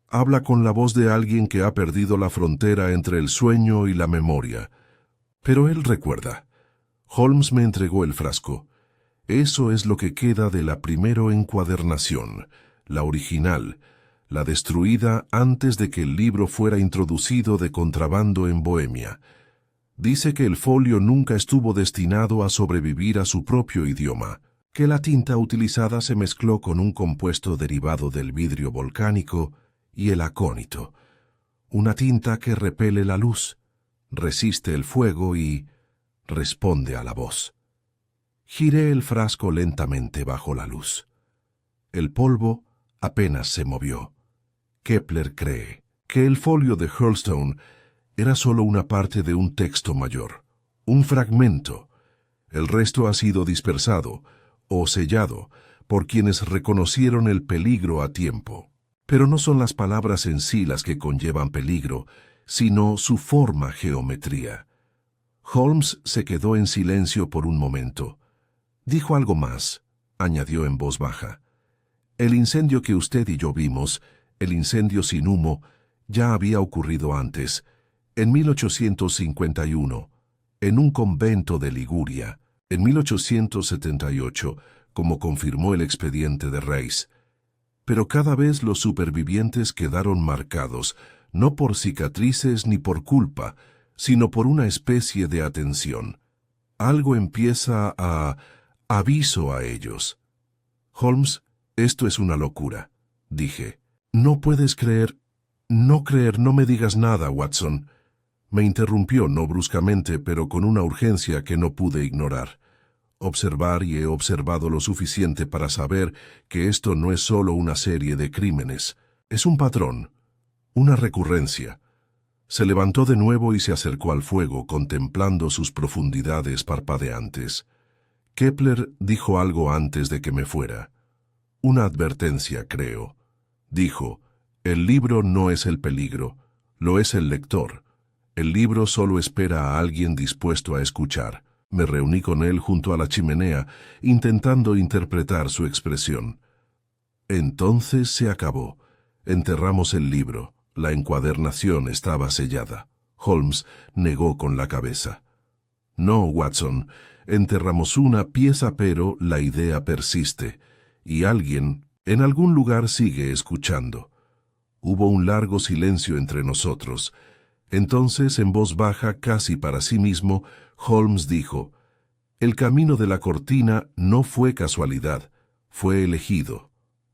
Habla con la voz de alguien que ha perdido la frontera entre el sueño y la memoria. Pero él recuerda». Holmes me entregó el frasco. «Eso es lo que queda de la primera encuadernación, la original, la destruida antes de que el libro fuera introducido de contrabando en Bohemia. Dice que el folio nunca estuvo destinado a sobrevivir a su propio idioma, que la tinta utilizada se mezcló con un compuesto derivado del vidrio volcánico y el acónito, una tinta que repele la luz, resiste el fuego y responde a la voz». Giré el frasco lentamente bajo la luz. El polvo apenas se movió. Kepler cree que el folio de Hurlstone era solo una parte de un texto mayor, un fragmento. El resto ha sido dispersado o sellado por quienes reconocieron el peligro a tiempo. Pero no son las palabras en sí las que conllevan peligro, sino su forma geometría. Holmes se quedó en silencio por un momento. Dijo algo más, añadió en voz baja. «El incendio que usted y yo vimos, el incendio sin humo, ya había ocurrido antes, en 1851, en un convento de Liguria, en 1878, como confirmó el expediente de Reis. Pero cada vez los supervivientes quedaron marcados, no por cicatrices ni por culpa, sino por una especie de atención. Algo empieza a aviso a ellos». «Holmes, esto es una locura», dije. «No puedes creer, no me digas nada, Watson». Me interrumpió, no bruscamente, pero con una urgencia que no pude ignorar. Observar y he observado lo suficiente para saber que esto no es solo una serie de crímenes, es un patrón, una recurrencia. Se levantó de nuevo y se acercó al fuego, contemplando sus profundidades parpadeantes. Kepler dijo algo antes de que me fuera. Una advertencia, creo. Dijo, «El libro no es el peligro, lo es el lector. El libro solo espera a alguien dispuesto a escuchar». Me reuní con él junto a la chimenea, intentando interpretar su expresión. Entonces se acabó. Enterramos el libro. La encuadernación estaba sellada. Holmes negó con la cabeza. «No, Watson, enterramos una pieza, pero la idea persiste, y alguien en algún lugar sigue escuchando». Hubo un largo silencio entre nosotros. Entonces, en voz baja, casi para sí mismo, Holmes dijo, «El camino de la cortina no fue casualidad, fue elegido,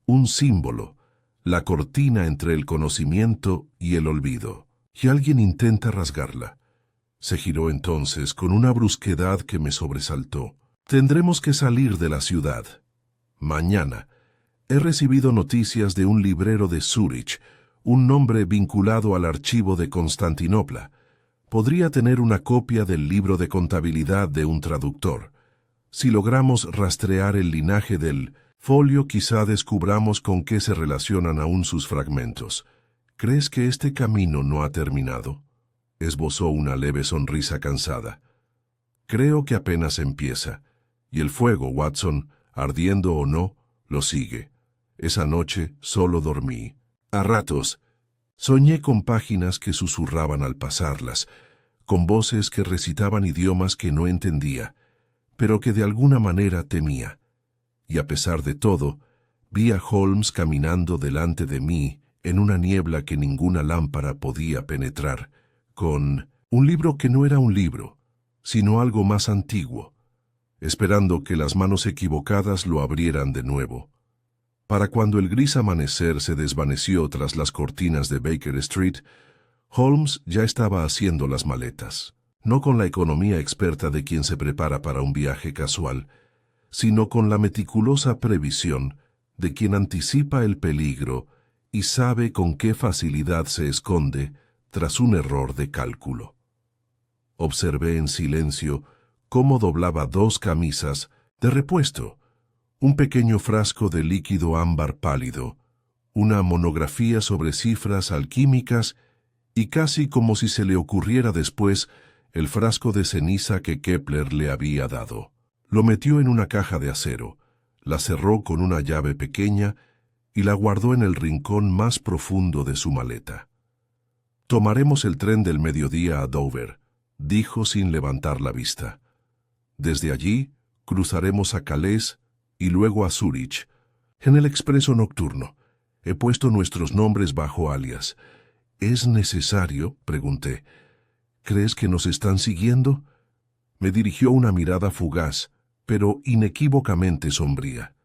un símbolo, la cortina entre el conocimiento y el olvido, y alguien intenta rasgarla». Se giró entonces con una brusquedad que me sobresaltó. «Tendremos que salir de la ciudad. Mañana. He recibido noticias de un librero de Zúrich, un nombre vinculado al archivo de Constantinopla. Podría tener una copia del libro de contabilidad de un traductor. Si logramos rastrear el linaje del folio, quizá descubramos con qué se relacionan aún sus fragmentos. ¿Crees que este camino no ha terminado?». Esbozó una leve sonrisa cansada. «Creo que apenas empieza. Y el fuego, Watson, ardiendo o no, lo sigue. Esa noche solo dormí. A ratos, soñé con páginas que susurraban al pasarlas, con voces que recitaban idiomas que no entendía, pero que de alguna manera temía. Y a pesar de todo, vi a Holmes caminando delante de mí en una niebla que ninguna lámpara podía penetrar, con un libro que no era un libro, sino algo más antiguo, esperando que las manos equivocadas lo abrieran de nuevo. Para cuando el gris amanecer se desvaneció tras las cortinas de Baker Street, Holmes ya estaba haciendo las maletas, no con la economía experta de quien se prepara para un viaje casual, sino con la meticulosa previsión de quien anticipa el peligro y sabe con qué facilidad se esconde tras un error de cálculo. Observé en silencio cómo doblaba 2 camisas de repuesto, un pequeño frasco de líquido ámbar pálido, una monografía sobre cifras alquímicas y casi como si se le ocurriera después el frasco de ceniza que Kepler le había dado. Lo metió en una caja de acero, la cerró con una llave pequeña y la guardó en el rincón más profundo de su maleta. «Tomaremos el tren del mediodía a Dover», dijo sin levantar la vista. «Desde allí cruzaremos a Calais y luego a Zúrich, en el expreso nocturno. He puesto nuestros nombres bajo alias». «¿Es necesario?», pregunté. «¿Crees que nos están siguiendo?». Me dirigió una mirada fugaz, pero inequívocamente sombría.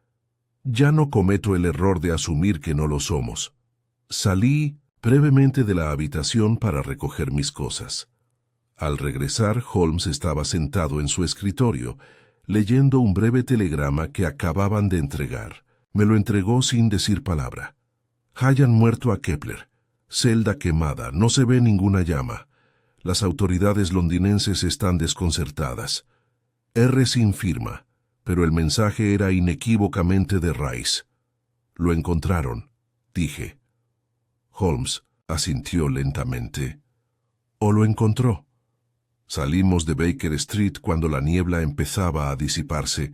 Ya no cometo el error de asumir que no lo somos. Salí brevemente de la habitación para recoger mis cosas. Al regresar, Holmes estaba sentado en su escritorio, leyendo un breve telegrama que acababan de entregar. Me lo entregó sin decir palabra. «Hayan muerto a Kepler. Celda quemada, no se ve ninguna llama. Las autoridades londinenses están desconcertadas. R sin firma, pero el mensaje era inequívocamente de Rice». «Lo encontraron», dije. Holmes asintió lentamente. «¿O lo encontró?». Salimos de Baker Street cuando la niebla empezaba a disiparse,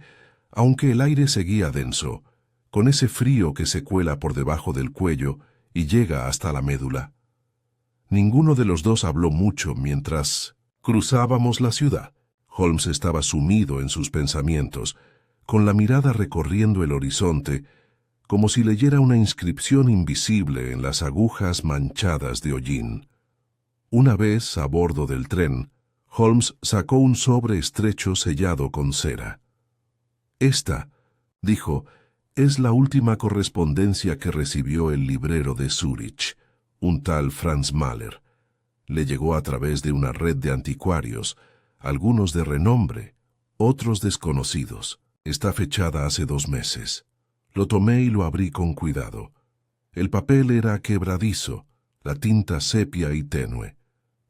aunque el aire seguía denso, con ese frío que se cuela por debajo del cuello y llega hasta la médula. Ninguno de los dos habló mucho mientras cruzábamos la ciudad. Holmes estaba sumido en sus pensamientos, con la mirada recorriendo el horizonte, como si leyera una inscripción invisible en las agujas manchadas de hollín. Una vez, a bordo del tren, Holmes sacó un sobre estrecho sellado con cera. «Esta», dijo, «es la última correspondencia que recibió el librero de Zúrich, un tal Franz Mahler. Le llegó a través de una red de anticuarios, algunos de renombre, otros desconocidos. Está fechada hace 2 meses. Lo tomé y lo abrí con cuidado. El papel era quebradizo, la tinta sepia y tenue,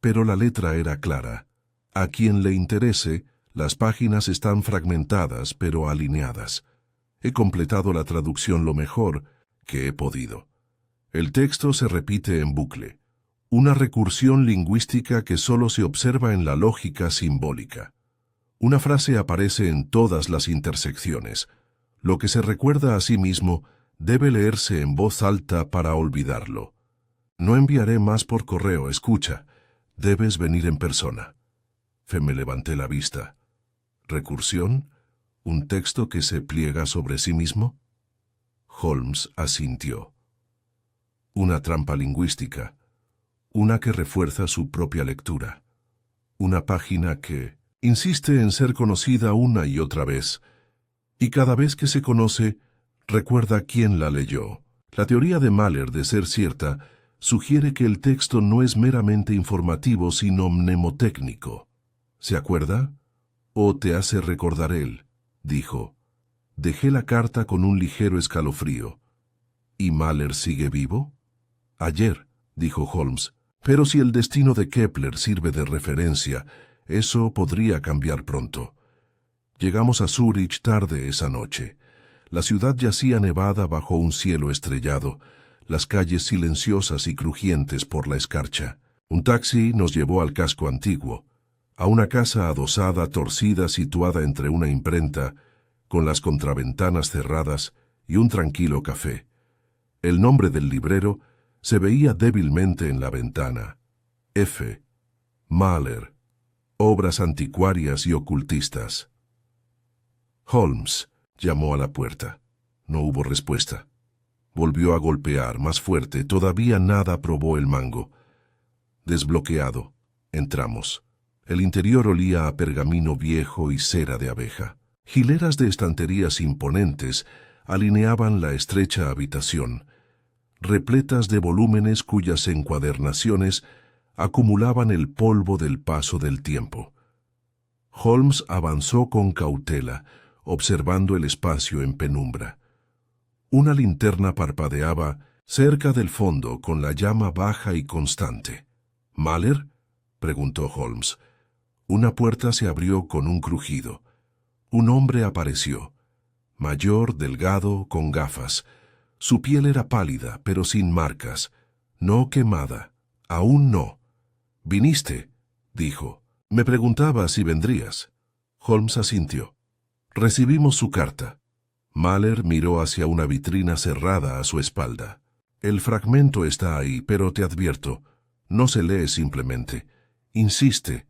pero la letra era clara. A quien le interese, las páginas están fragmentadas pero alineadas. He completado la traducción lo mejor que he podido. El texto se repite en bucle, una recursión lingüística que solo se observa en la lógica simbólica. Una frase aparece en todas las intersecciones. Lo que se recuerda a sí mismo debe leerse en voz alta para olvidarlo. No enviaré más por correo, escucha. Debes venir en persona. Me levanté la vista. ¿Recursión? ¿Un texto que se pliega sobre sí mismo? Holmes asintió. Una trampa lingüística, una que refuerza su propia lectura, una página que insiste en ser conocida una y otra vez, y cada vez que se conoce, recuerda quién la leyó. La teoría de Mahler, de ser cierta, sugiere que el texto no es meramente informativo, sino mnemotécnico. ¿Se acuerda? ¿O te hace recordar él?, dijo. Dejé la carta con un ligero escalofrío. ¿Y Mahler sigue vivo? Ayer, dijo Holmes, pero si el destino de Kepler sirve de referencia, eso podría cambiar pronto. Llegamos a Zúrich tarde esa noche. La ciudad yacía nevada bajo un cielo estrellado, las calles silenciosas y crujientes por la escarcha. Un taxi nos llevó al casco antiguo, a una casa adosada torcida situada entre una imprenta, con las contraventanas cerradas y un tranquilo café. El nombre del librero se veía débilmente en la ventana. F. Mahler. Obras anticuarias y ocultistas. Holmes llamó a la puerta. No hubo respuesta. Volvió a golpear, más fuerte. Todavía nada probó el mango. Desbloqueado, entramos. El interior olía a pergamino viejo y cera de abeja. Hileras de estanterías imponentes alineaban la estrecha habitación, repletas de volúmenes cuyas encuadernaciones acumulaban el polvo del paso del tiempo. Holmes avanzó con cautela, observando el espacio en penumbra. Una linterna parpadeaba cerca del fondo con la llama baja y constante. —¿Mahler? —preguntó Holmes. Una puerta se abrió con un crujido. Un hombre apareció. Mayor, delgado, con gafas. Su piel era pálida, pero sin marcas. No quemada. Aún no. —¿Viniste? —dijo. —Me preguntaba si vendrías. Holmes asintió. —Recibimos su carta. Mahler miró hacia una vitrina cerrada a su espalda. El fragmento está ahí, pero te advierto, no se lee simplemente. Insiste.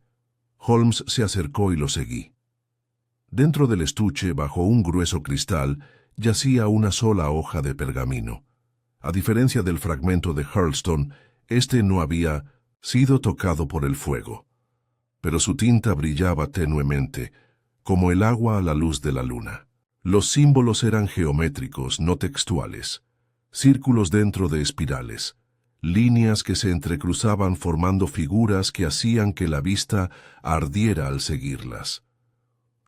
Holmes se acercó y lo seguí. Dentro del estuche, bajo un grueso cristal, yacía una sola hoja de pergamino. A diferencia del fragmento de Hurlstone, este no había sido tocado por el fuego. Pero su tinta brillaba tenuemente, como el agua a la luz de la luna. Los símbolos eran geométricos, no textuales. Círculos dentro de espirales. Líneas que se entrecruzaban formando figuras que hacían que la vista ardiera al seguirlas.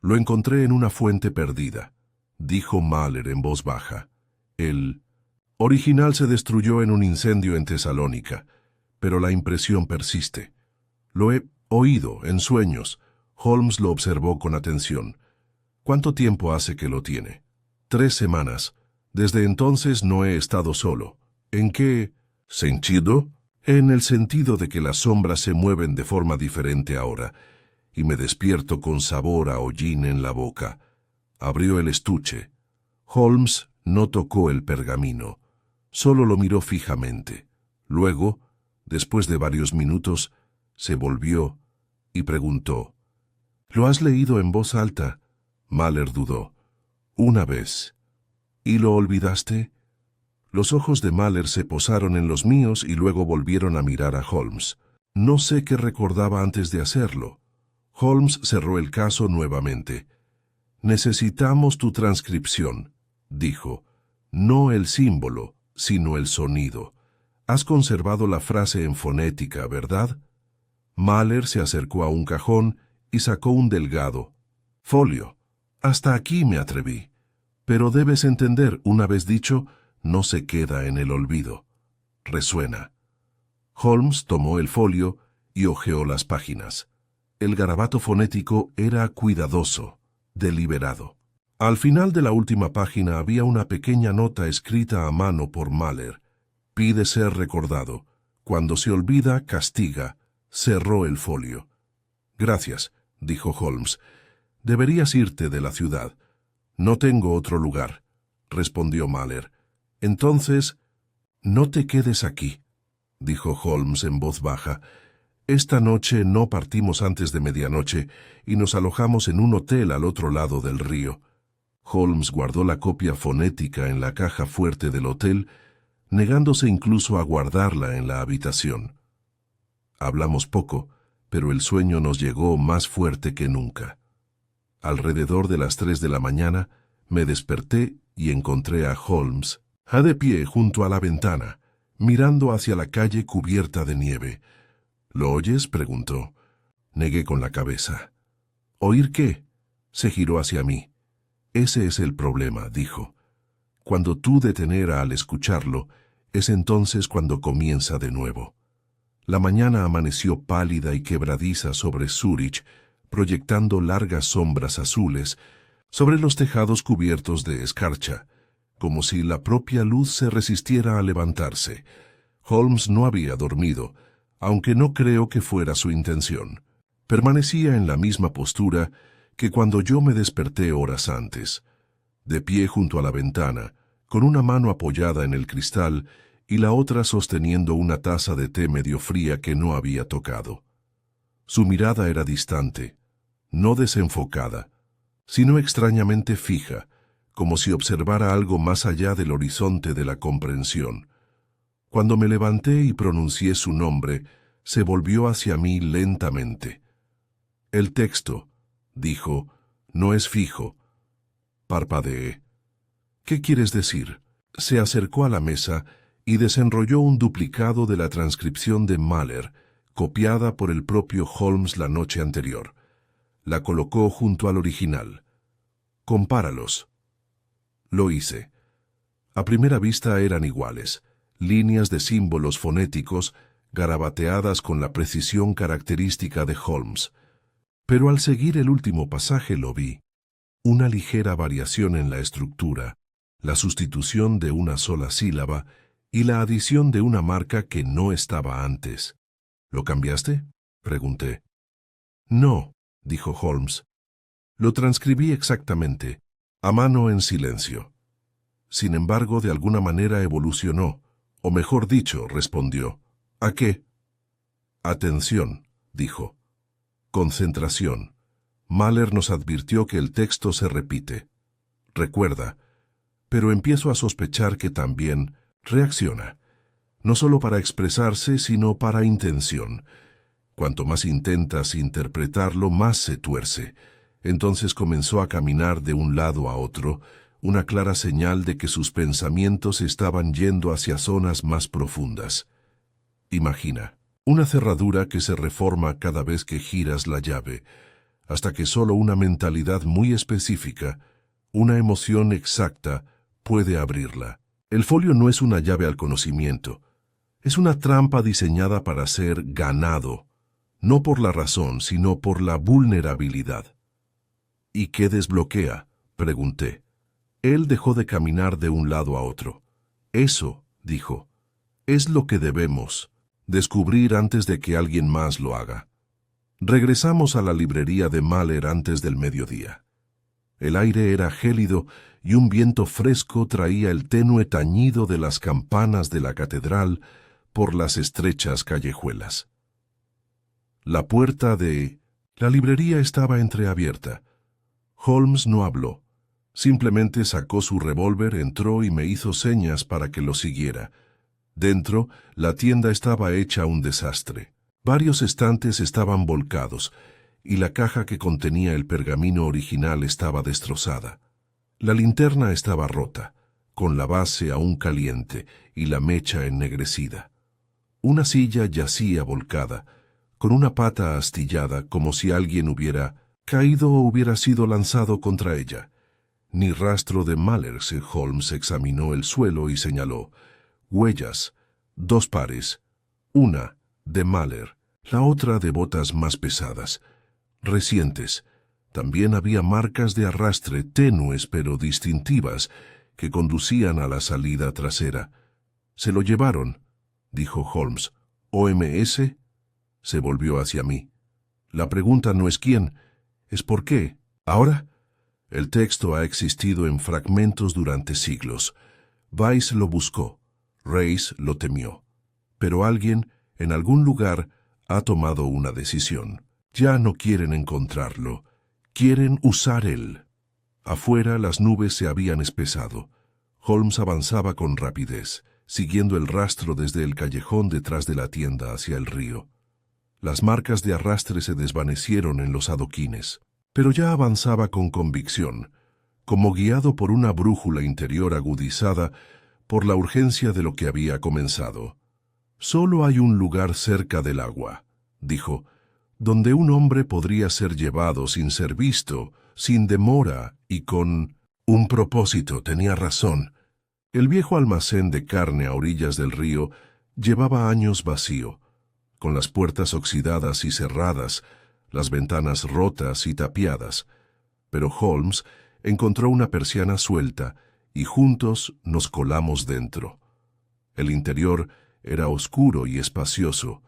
Lo encontré en una fuente perdida, dijo Mahler en voz baja. El original se destruyó en un incendio en Tesalónica, pero la impresión persiste. Lo he oído en sueños. Holmes lo observó con atención. ¿Cuánto tiempo hace que lo tiene? 3 semanas. Desde entonces no he estado solo. ¿En qué sentido? En el sentido de que las sombras se mueven de forma diferente ahora, y me despierto con sabor a hollín en la boca. Abrió el estuche. Holmes no tocó el pergamino, solo lo miró fijamente. Luego, después de varios minutos, se volvió y preguntó: —¿Lo has leído en voz alta? Mahler dudó. —Una vez. —¿Y lo olvidaste? Los ojos de Mahler se posaron en los míos y luego volvieron a mirar a Holmes. No sé qué recordaba antes de hacerlo. Holmes cerró el caso nuevamente. —Necesitamos tu transcripción —dijo—, no el símbolo, sino el sonido. Has conservado la frase en fonética, ¿verdad? Mahler se acercó a un cajón y sacó un delgado folio. Hasta aquí me atreví. Pero debes entender, una vez dicho, no se queda en el olvido. Resuena. Holmes tomó el folio y hojeó las páginas. El garabato fonético era cuidadoso, deliberado. Al final de la última página había una pequeña nota escrita a mano por Mahler. Pide ser recordado. Cuando se olvida, castiga. Cerró el folio. Gracias, dijo Holmes. Deberías irte de la ciudad. No tengo otro lugar, respondió Mahler. Entonces, no te quedes aquí, dijo Holmes en voz baja. Esta noche no partimos antes de medianoche y nos alojamos en un hotel al otro lado del río. Holmes guardó la copia fonética en la caja fuerte del hotel, negándose incluso a guardarla en la habitación. Hablamos poco, pero el sueño nos llegó más fuerte que nunca. Alrededor de las 3 de la mañana, me desperté y encontré a Holmes, de pie junto a la ventana, mirando hacia la calle cubierta de nieve. ¿Lo oyes?, preguntó. Negué con la cabeza. ¿Oír qué? Se giró hacia mí. Ese es el problema, dijo. Cuando tú detener al escucharlo, es entonces cuando comienza de nuevo. La mañana amaneció pálida y quebradiza sobre Zúrich, proyectando largas sombras azules sobre los tejados cubiertos de escarcha, como si la propia luz se resistiera a levantarse. Holmes no había dormido, aunque no creo que fuera su intención. Permanecía en la misma postura que cuando yo me desperté horas antes, de pie junto a la ventana, con una mano apoyada en el cristal y la otra sosteniendo una taza de té medio fría que no había tocado. Su mirada era distante, no desenfocada, sino extrañamente fija, como si observara algo más allá del horizonte de la comprensión. Cuando me levanté y pronuncié su nombre, se volvió hacia mí lentamente. «El texto», dijo, «no es fijo». Parpadeé. «¿Qué quieres decir?» Se acercó a la mesa y desenrolló un duplicado de la transcripción de Mahler, copiada por el propio Holmes la noche anterior. La colocó junto al original. «Compáralos». Lo hice. A primera vista eran iguales, líneas de símbolos fonéticos garabateadas con la precisión característica de Holmes. Pero al seguir el último pasaje lo vi. Una ligera variación en la estructura, la sustitución de una sola sílaba y la adición de una marca que no estaba antes. ¿Lo cambiaste?, pregunté. No, dijo Holmes. Lo transcribí exactamente, a mano en silencio. Sin embargo, de alguna manera evolucionó, o mejor dicho, respondió. ¿A qué? Atención, dijo. Concentración. Mahler nos advirtió que el texto se repite. Recuerda, pero empiezo a sospechar que también reacciona, no solo para expresarse, sino para intención. Cuanto más intentas interpretarlo, más se tuerce. Entonces comenzó a caminar de un lado a otro, una clara señal de que sus pensamientos estaban yendo hacia zonas más profundas. Imagina, una cerradura que se reforma cada vez que giras la llave, hasta que solo una mentalidad muy específica, una emoción exacta, puede abrirla. El folio no es una llave al conocimiento, es una trampa diseñada para ser ganado, no por la razón, sino por la vulnerabilidad. ¿Y qué desbloquea?, pregunté. Él dejó de caminar de un lado a otro. Eso, dijo, es lo que debemos descubrir antes de que alguien más lo haga. Regresamos a la librería de Mahler antes del mediodía. El aire era gélido y un viento fresco traía el tenue tañido de las campanas de la catedral por las estrechas callejuelas. La puerta de la librería estaba entreabierta. Holmes no habló. Simplemente sacó su revólver, entró y me hizo señas para que lo siguiera. Dentro, la tienda estaba hecha un desastre. Varios estantes estaban volcados, y la caja que contenía el pergamino original estaba destrozada. La linterna estaba rota, con la base aún caliente y la mecha ennegrecida. Una silla yacía volcada, con una pata astillada como si alguien hubiera caído o hubiera sido lanzado contra ella. Ni rastro de Mahler. Holmes examinó el suelo y señaló. Huellas, 2 pares, una de Mahler, la otra de botas más pesadas, recientes. También había marcas de arrastre tenues pero distintivas que conducían a la salida trasera. «Se lo llevaron», dijo Holmes. «¿OMS?» Se volvió hacia mí. «La pregunta no es quién, es por qué. ¿Ahora?» El texto ha existido en fragmentos durante siglos. Weiss lo buscó, Reis lo temió. Pero alguien, en algún lugar, ha tomado una decisión. Ya no quieren encontrarlo, quieren usar él. Afuera las nubes se habían espesado. Holmes avanzaba con rapidez, siguiendo el rastro desde el callejón detrás de la tienda hacia el río. Las marcas de arrastre se desvanecieron en los adoquines, pero ya avanzaba con convicción, como guiado por una brújula interior agudizada por la urgencia de lo que había comenzado. «Solo hay un lugar cerca del agua», dijo, «donde un hombre podría ser llevado sin ser visto, sin demora y con un propósito». Tenía razón. El viejo almacén de carne a orillas del río llevaba años vacío, con las puertas oxidadas y cerradas, las ventanas rotas y tapiadas. Pero Holmes encontró una persiana suelta y juntos nos colamos dentro. El interior era oscuro y espacioso,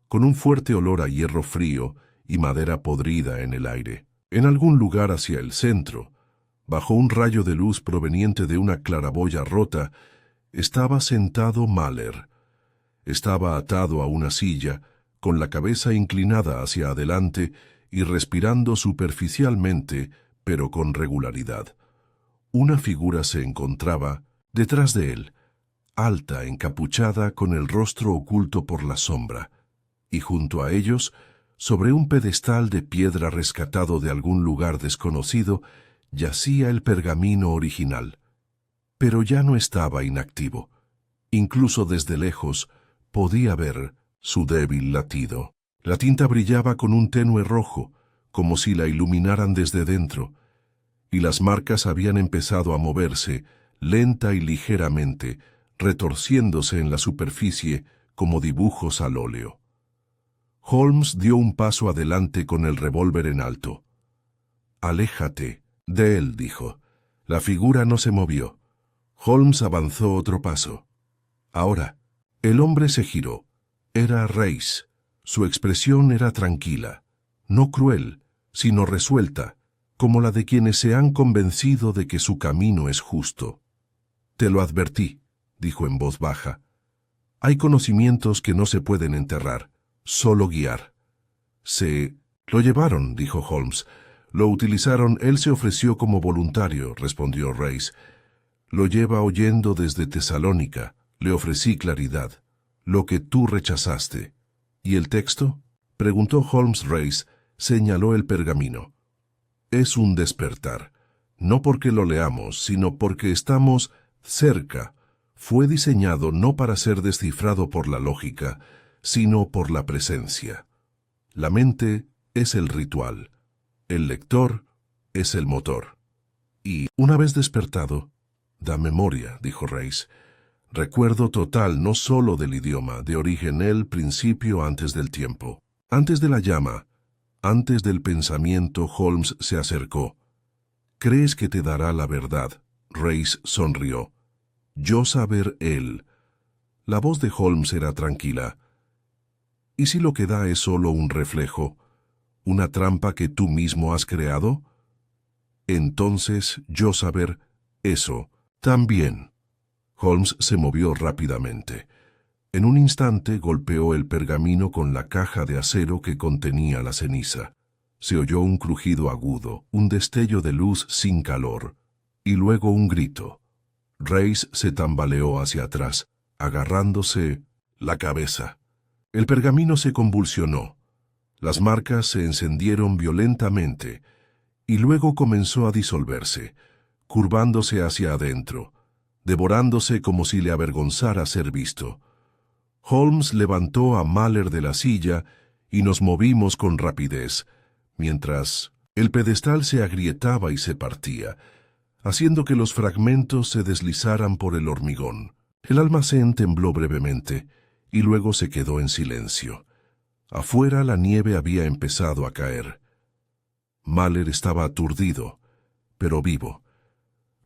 con un fuerte olor a hierro frío y madera podrida en el aire. En algún lugar hacia el centro, Bajo un rayo de luz proveniente de una claraboya rota, estaba sentado Mahler. Estaba atado a una silla, con la cabeza inclinada hacia adelante y respirando superficialmente, pero con regularidad. Una figura se encontraba detrás de él, alta, encapuchada, con el rostro oculto por la sombra, y junto a ellos, sobre un pedestal de piedra rescatado de algún lugar desconocido, yacía el pergamino original. Pero ya no estaba inactivo. Incluso desde lejos podía ver su débil latido. La tinta brillaba con un tenue rojo, como si la iluminaran desde dentro, y las marcas habían empezado a moverse, lenta y ligeramente, retorciéndose en la superficie como dibujos al óleo. Holmes dio un paso adelante con el revólver en alto. «Aléjate de él», dijo. La figura no se movió. Holmes avanzó otro paso. Ahora, el hombre se giró. Era Reis. Su expresión era tranquila, no cruel, sino resuelta, como la de quienes se han convencido de que su camino es justo. «Te lo advertí», dijo en voz baja. «Hay conocimientos que no se pueden enterrar, solo guiar». «Lo llevaron», dijo Holmes. «Lo utilizaron, él se ofreció como voluntario», respondió Reis. «Lo lleva oyendo desde Tesalónica. Le ofrecí claridad, lo que tú rechazaste». «¿Y el texto?», preguntó Holmes. Reis señaló el pergamino. «Es un despertar, no porque lo leamos, sino porque estamos cerca. Fue diseñado no para ser descifrado por la lógica, sino por la presencia. La mente es el ritual, el lector es el motor. Y, una vez despertado, da memoria», dijo Reis. «Recuerdo total no solo del idioma, de origen el principio antes del tiempo. Antes de la llama, antes del pensamiento». Holmes se acercó. «¿Crees que te dará la verdad?». Reis sonrió. «Yo saber él». La voz de Holmes era tranquila. «¿Y si lo que da es solo un reflejo, una trampa que tú mismo has creado? Entonces yo saber eso también». Holmes se movió rápidamente. En un instante golpeó el pergamino con la caja de acero que contenía la ceniza. Se oyó un crujido agudo, un destello de luz sin calor, y luego un grito. Reis se tambaleó hacia atrás, agarrándose la cabeza. El pergamino se convulsionó. Las marcas se encendieron violentamente, y luego comenzó a disolverse, curvándose hacia adentro, devorándose como si le avergonzara ser visto. Holmes levantó a Mahler de la silla y nos movimos con rapidez, mientras el pedestal se agrietaba y se partía, haciendo que los fragmentos se deslizaran por el hormigón. El almacén tembló brevemente y luego se quedó en silencio. Afuera la nieve había empezado a caer. Mahler estaba aturdido, pero vivo.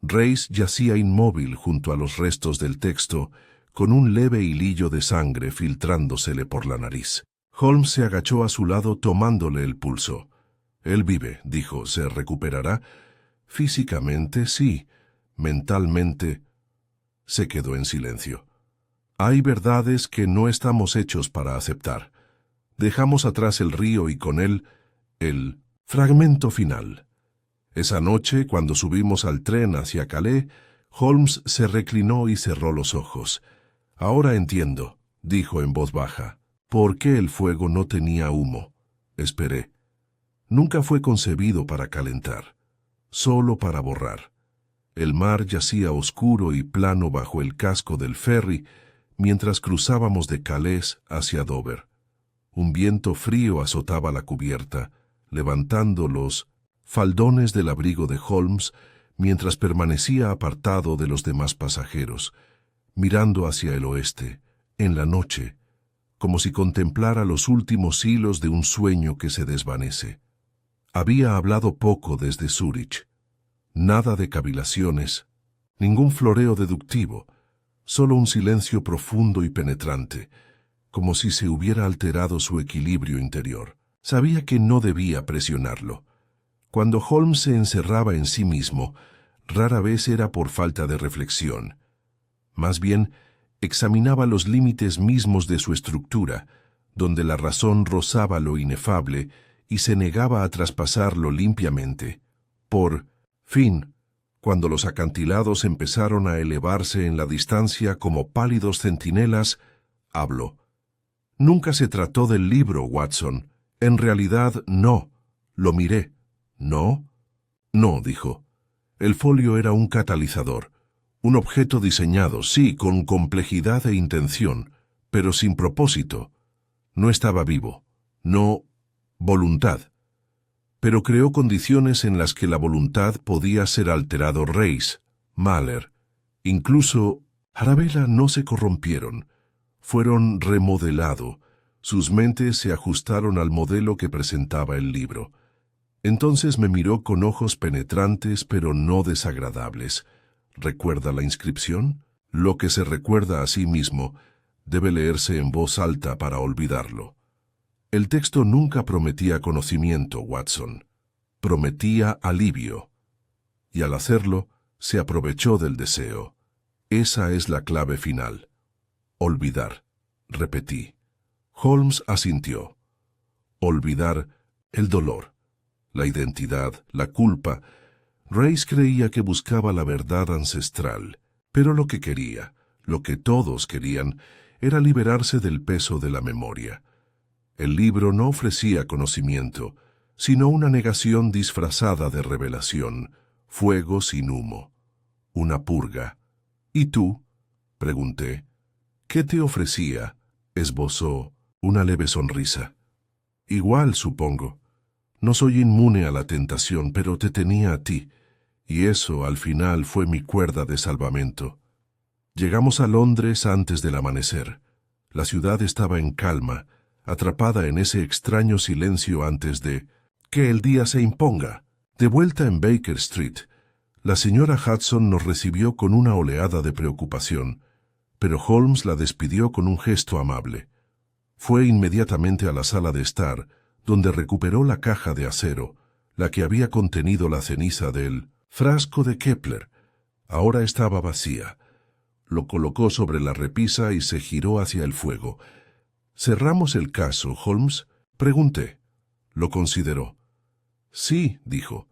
Reis yacía inmóvil junto a los restos del texto, con un leve hilillo de sangre filtrándosele por la nariz. Holmes se agachó a su lado tomándole el pulso. «Él vive», dijo. «¿Se recuperará?» «Físicamente, sí. Mentalmente». Se quedó en silencio. «Hay verdades que no estamos hechos para aceptar. Dejamos atrás el río y con él el fragmento final». Esa noche, cuando subimos al tren hacia Calais, Holmes se reclinó y cerró los ojos. «Ahora entiendo», dijo en voz baja, «por qué el fuego no tenía humo». Esperé. Nunca fue concebido para calentar, solo para borrar. El mar yacía oscuro y plano bajo el casco del ferry mientras cruzábamos de Calais hacia Dover. Un viento frío azotaba la cubierta, levantando los faldones del abrigo de Holmes mientras permanecía apartado de los demás pasajeros, mirando hacia el oeste, en la noche, como si contemplara los últimos hilos de un sueño que se desvanece. Había hablado poco desde Zúrich. Nada de cavilaciones, ningún floreo deductivo, solo un silencio profundo y penetrante, como si se hubiera alterado su equilibrio interior. Sabía que no debía presionarlo. Cuando Holmes se encerraba en sí mismo, rara vez era por falta de reflexión. Más bien, examinaba los límites mismos de su estructura, donde la razón rozaba lo inefable y se negaba a traspasarlo limpiamente. Por fin, cuando los acantilados empezaron a elevarse en la distancia como pálidos centinelas, habló. Nunca se trató del libro, Watson. En realidad, no. Lo miré. ¿No? No, dijo. El folio era un catalizador. Un objeto diseñado, sí, con complejidad e intención, pero sin propósito. No estaba vivo. No voluntad. Pero creó condiciones en las que la voluntad podía ser alterado. Reis, Mahler, incluso Arabella no se corrompieron. Fueron remodelado. Sus mentes se ajustaron al modelo que presentaba el libro. Entonces me miró con ojos penetrantes pero no desagradables. ¿Recuerda la inscripción? Lo que se recuerda a sí mismo debe leerse en voz alta para olvidarlo. El texto nunca prometía conocimiento, Watson. Prometía alivio. Y al hacerlo, se aprovechó del deseo. Esa es la clave final. Olvidar, repetí. Holmes asintió. Olvidar el dolor, la identidad, la culpa. Reis creía que buscaba la verdad ancestral, pero lo que quería, lo que todos querían, era liberarse del peso de la memoria. El libro no ofrecía conocimiento, sino una negación disfrazada de revelación, fuego sin humo, una purga. ¿Y tú? Pregunté. ¿Qué te ofrecía? Esbozó una leve sonrisa. Igual, supongo. No soy inmune a la tentación, pero te tenía a ti, y eso al final fue mi cuerda de salvamento. Llegamos a Londres antes del amanecer. La ciudad estaba en calma, atrapada en ese extraño silencio antes de que el día se imponga. De vuelta en Baker Street, la señora Hudson nos recibió con una oleada de preocupación, pero Holmes la despidió con un gesto amable. Fue inmediatamente a la sala de estar, donde recuperó la caja de acero, la que había contenido la ceniza del frasco de Kepler. Ahora estaba vacía. Lo colocó sobre la repisa y se giró hacia el fuego. ¿Cerramos el caso, Holmes? Pregunté. Lo consideró. Sí, dijo.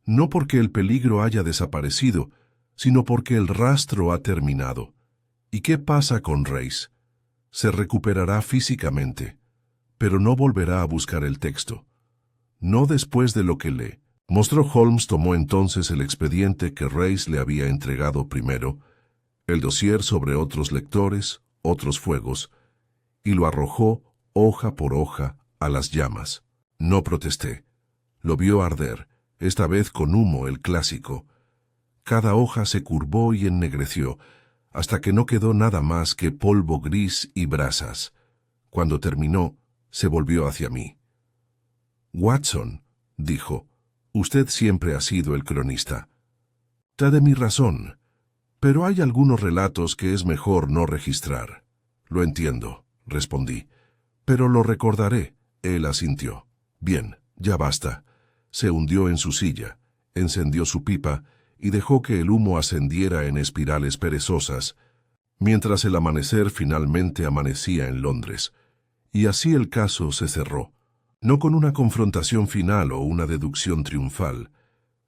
No porque el peligro haya desaparecido, sino porque el rastro ha terminado. ¿Y qué pasa con Reis? Se recuperará físicamente, pero no volverá a buscar el texto. No después de lo que lee. Mostró Holmes tomó entonces el expediente que Reis le había entregado primero, el dossier sobre otros lectores, otros fuegos, y lo arrojó, hoja por hoja, a las llamas. No protesté. Lo vio arder, esta vez con humo el clásico. Cada hoja se curvó y ennegreció, hasta que no quedó nada más que polvo gris y brasas. Cuando terminó, se volvió hacia mí. Watson, dijo, usted siempre ha sido el cronista. Da de mi razón, pero hay algunos relatos que es mejor no registrar. Lo entiendo, respondí, pero lo recordaré. Él asintió. Bien, ya basta. Se hundió en su silla, encendió su pipa y dejó que el humo ascendiera en espirales perezosas, mientras el amanecer finalmente amanecía en Londres. Y así el caso se cerró, no con una confrontación final o una deducción triunfal,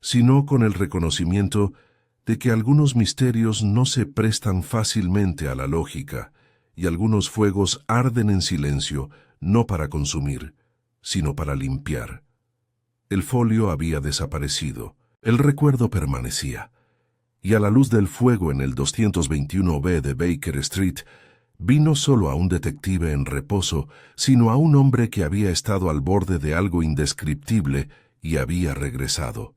sino con el reconocimiento de que algunos misterios no se prestan fácilmente a la lógica, y algunos fuegos arden en silencio, no para consumir, sino para limpiar. El folio había desaparecido, el recuerdo permanecía, y a la luz del fuego en el 221B de Baker Street, vi no solo a un detective en reposo, sino a un hombre que había estado al borde de algo indescriptible y había regresado.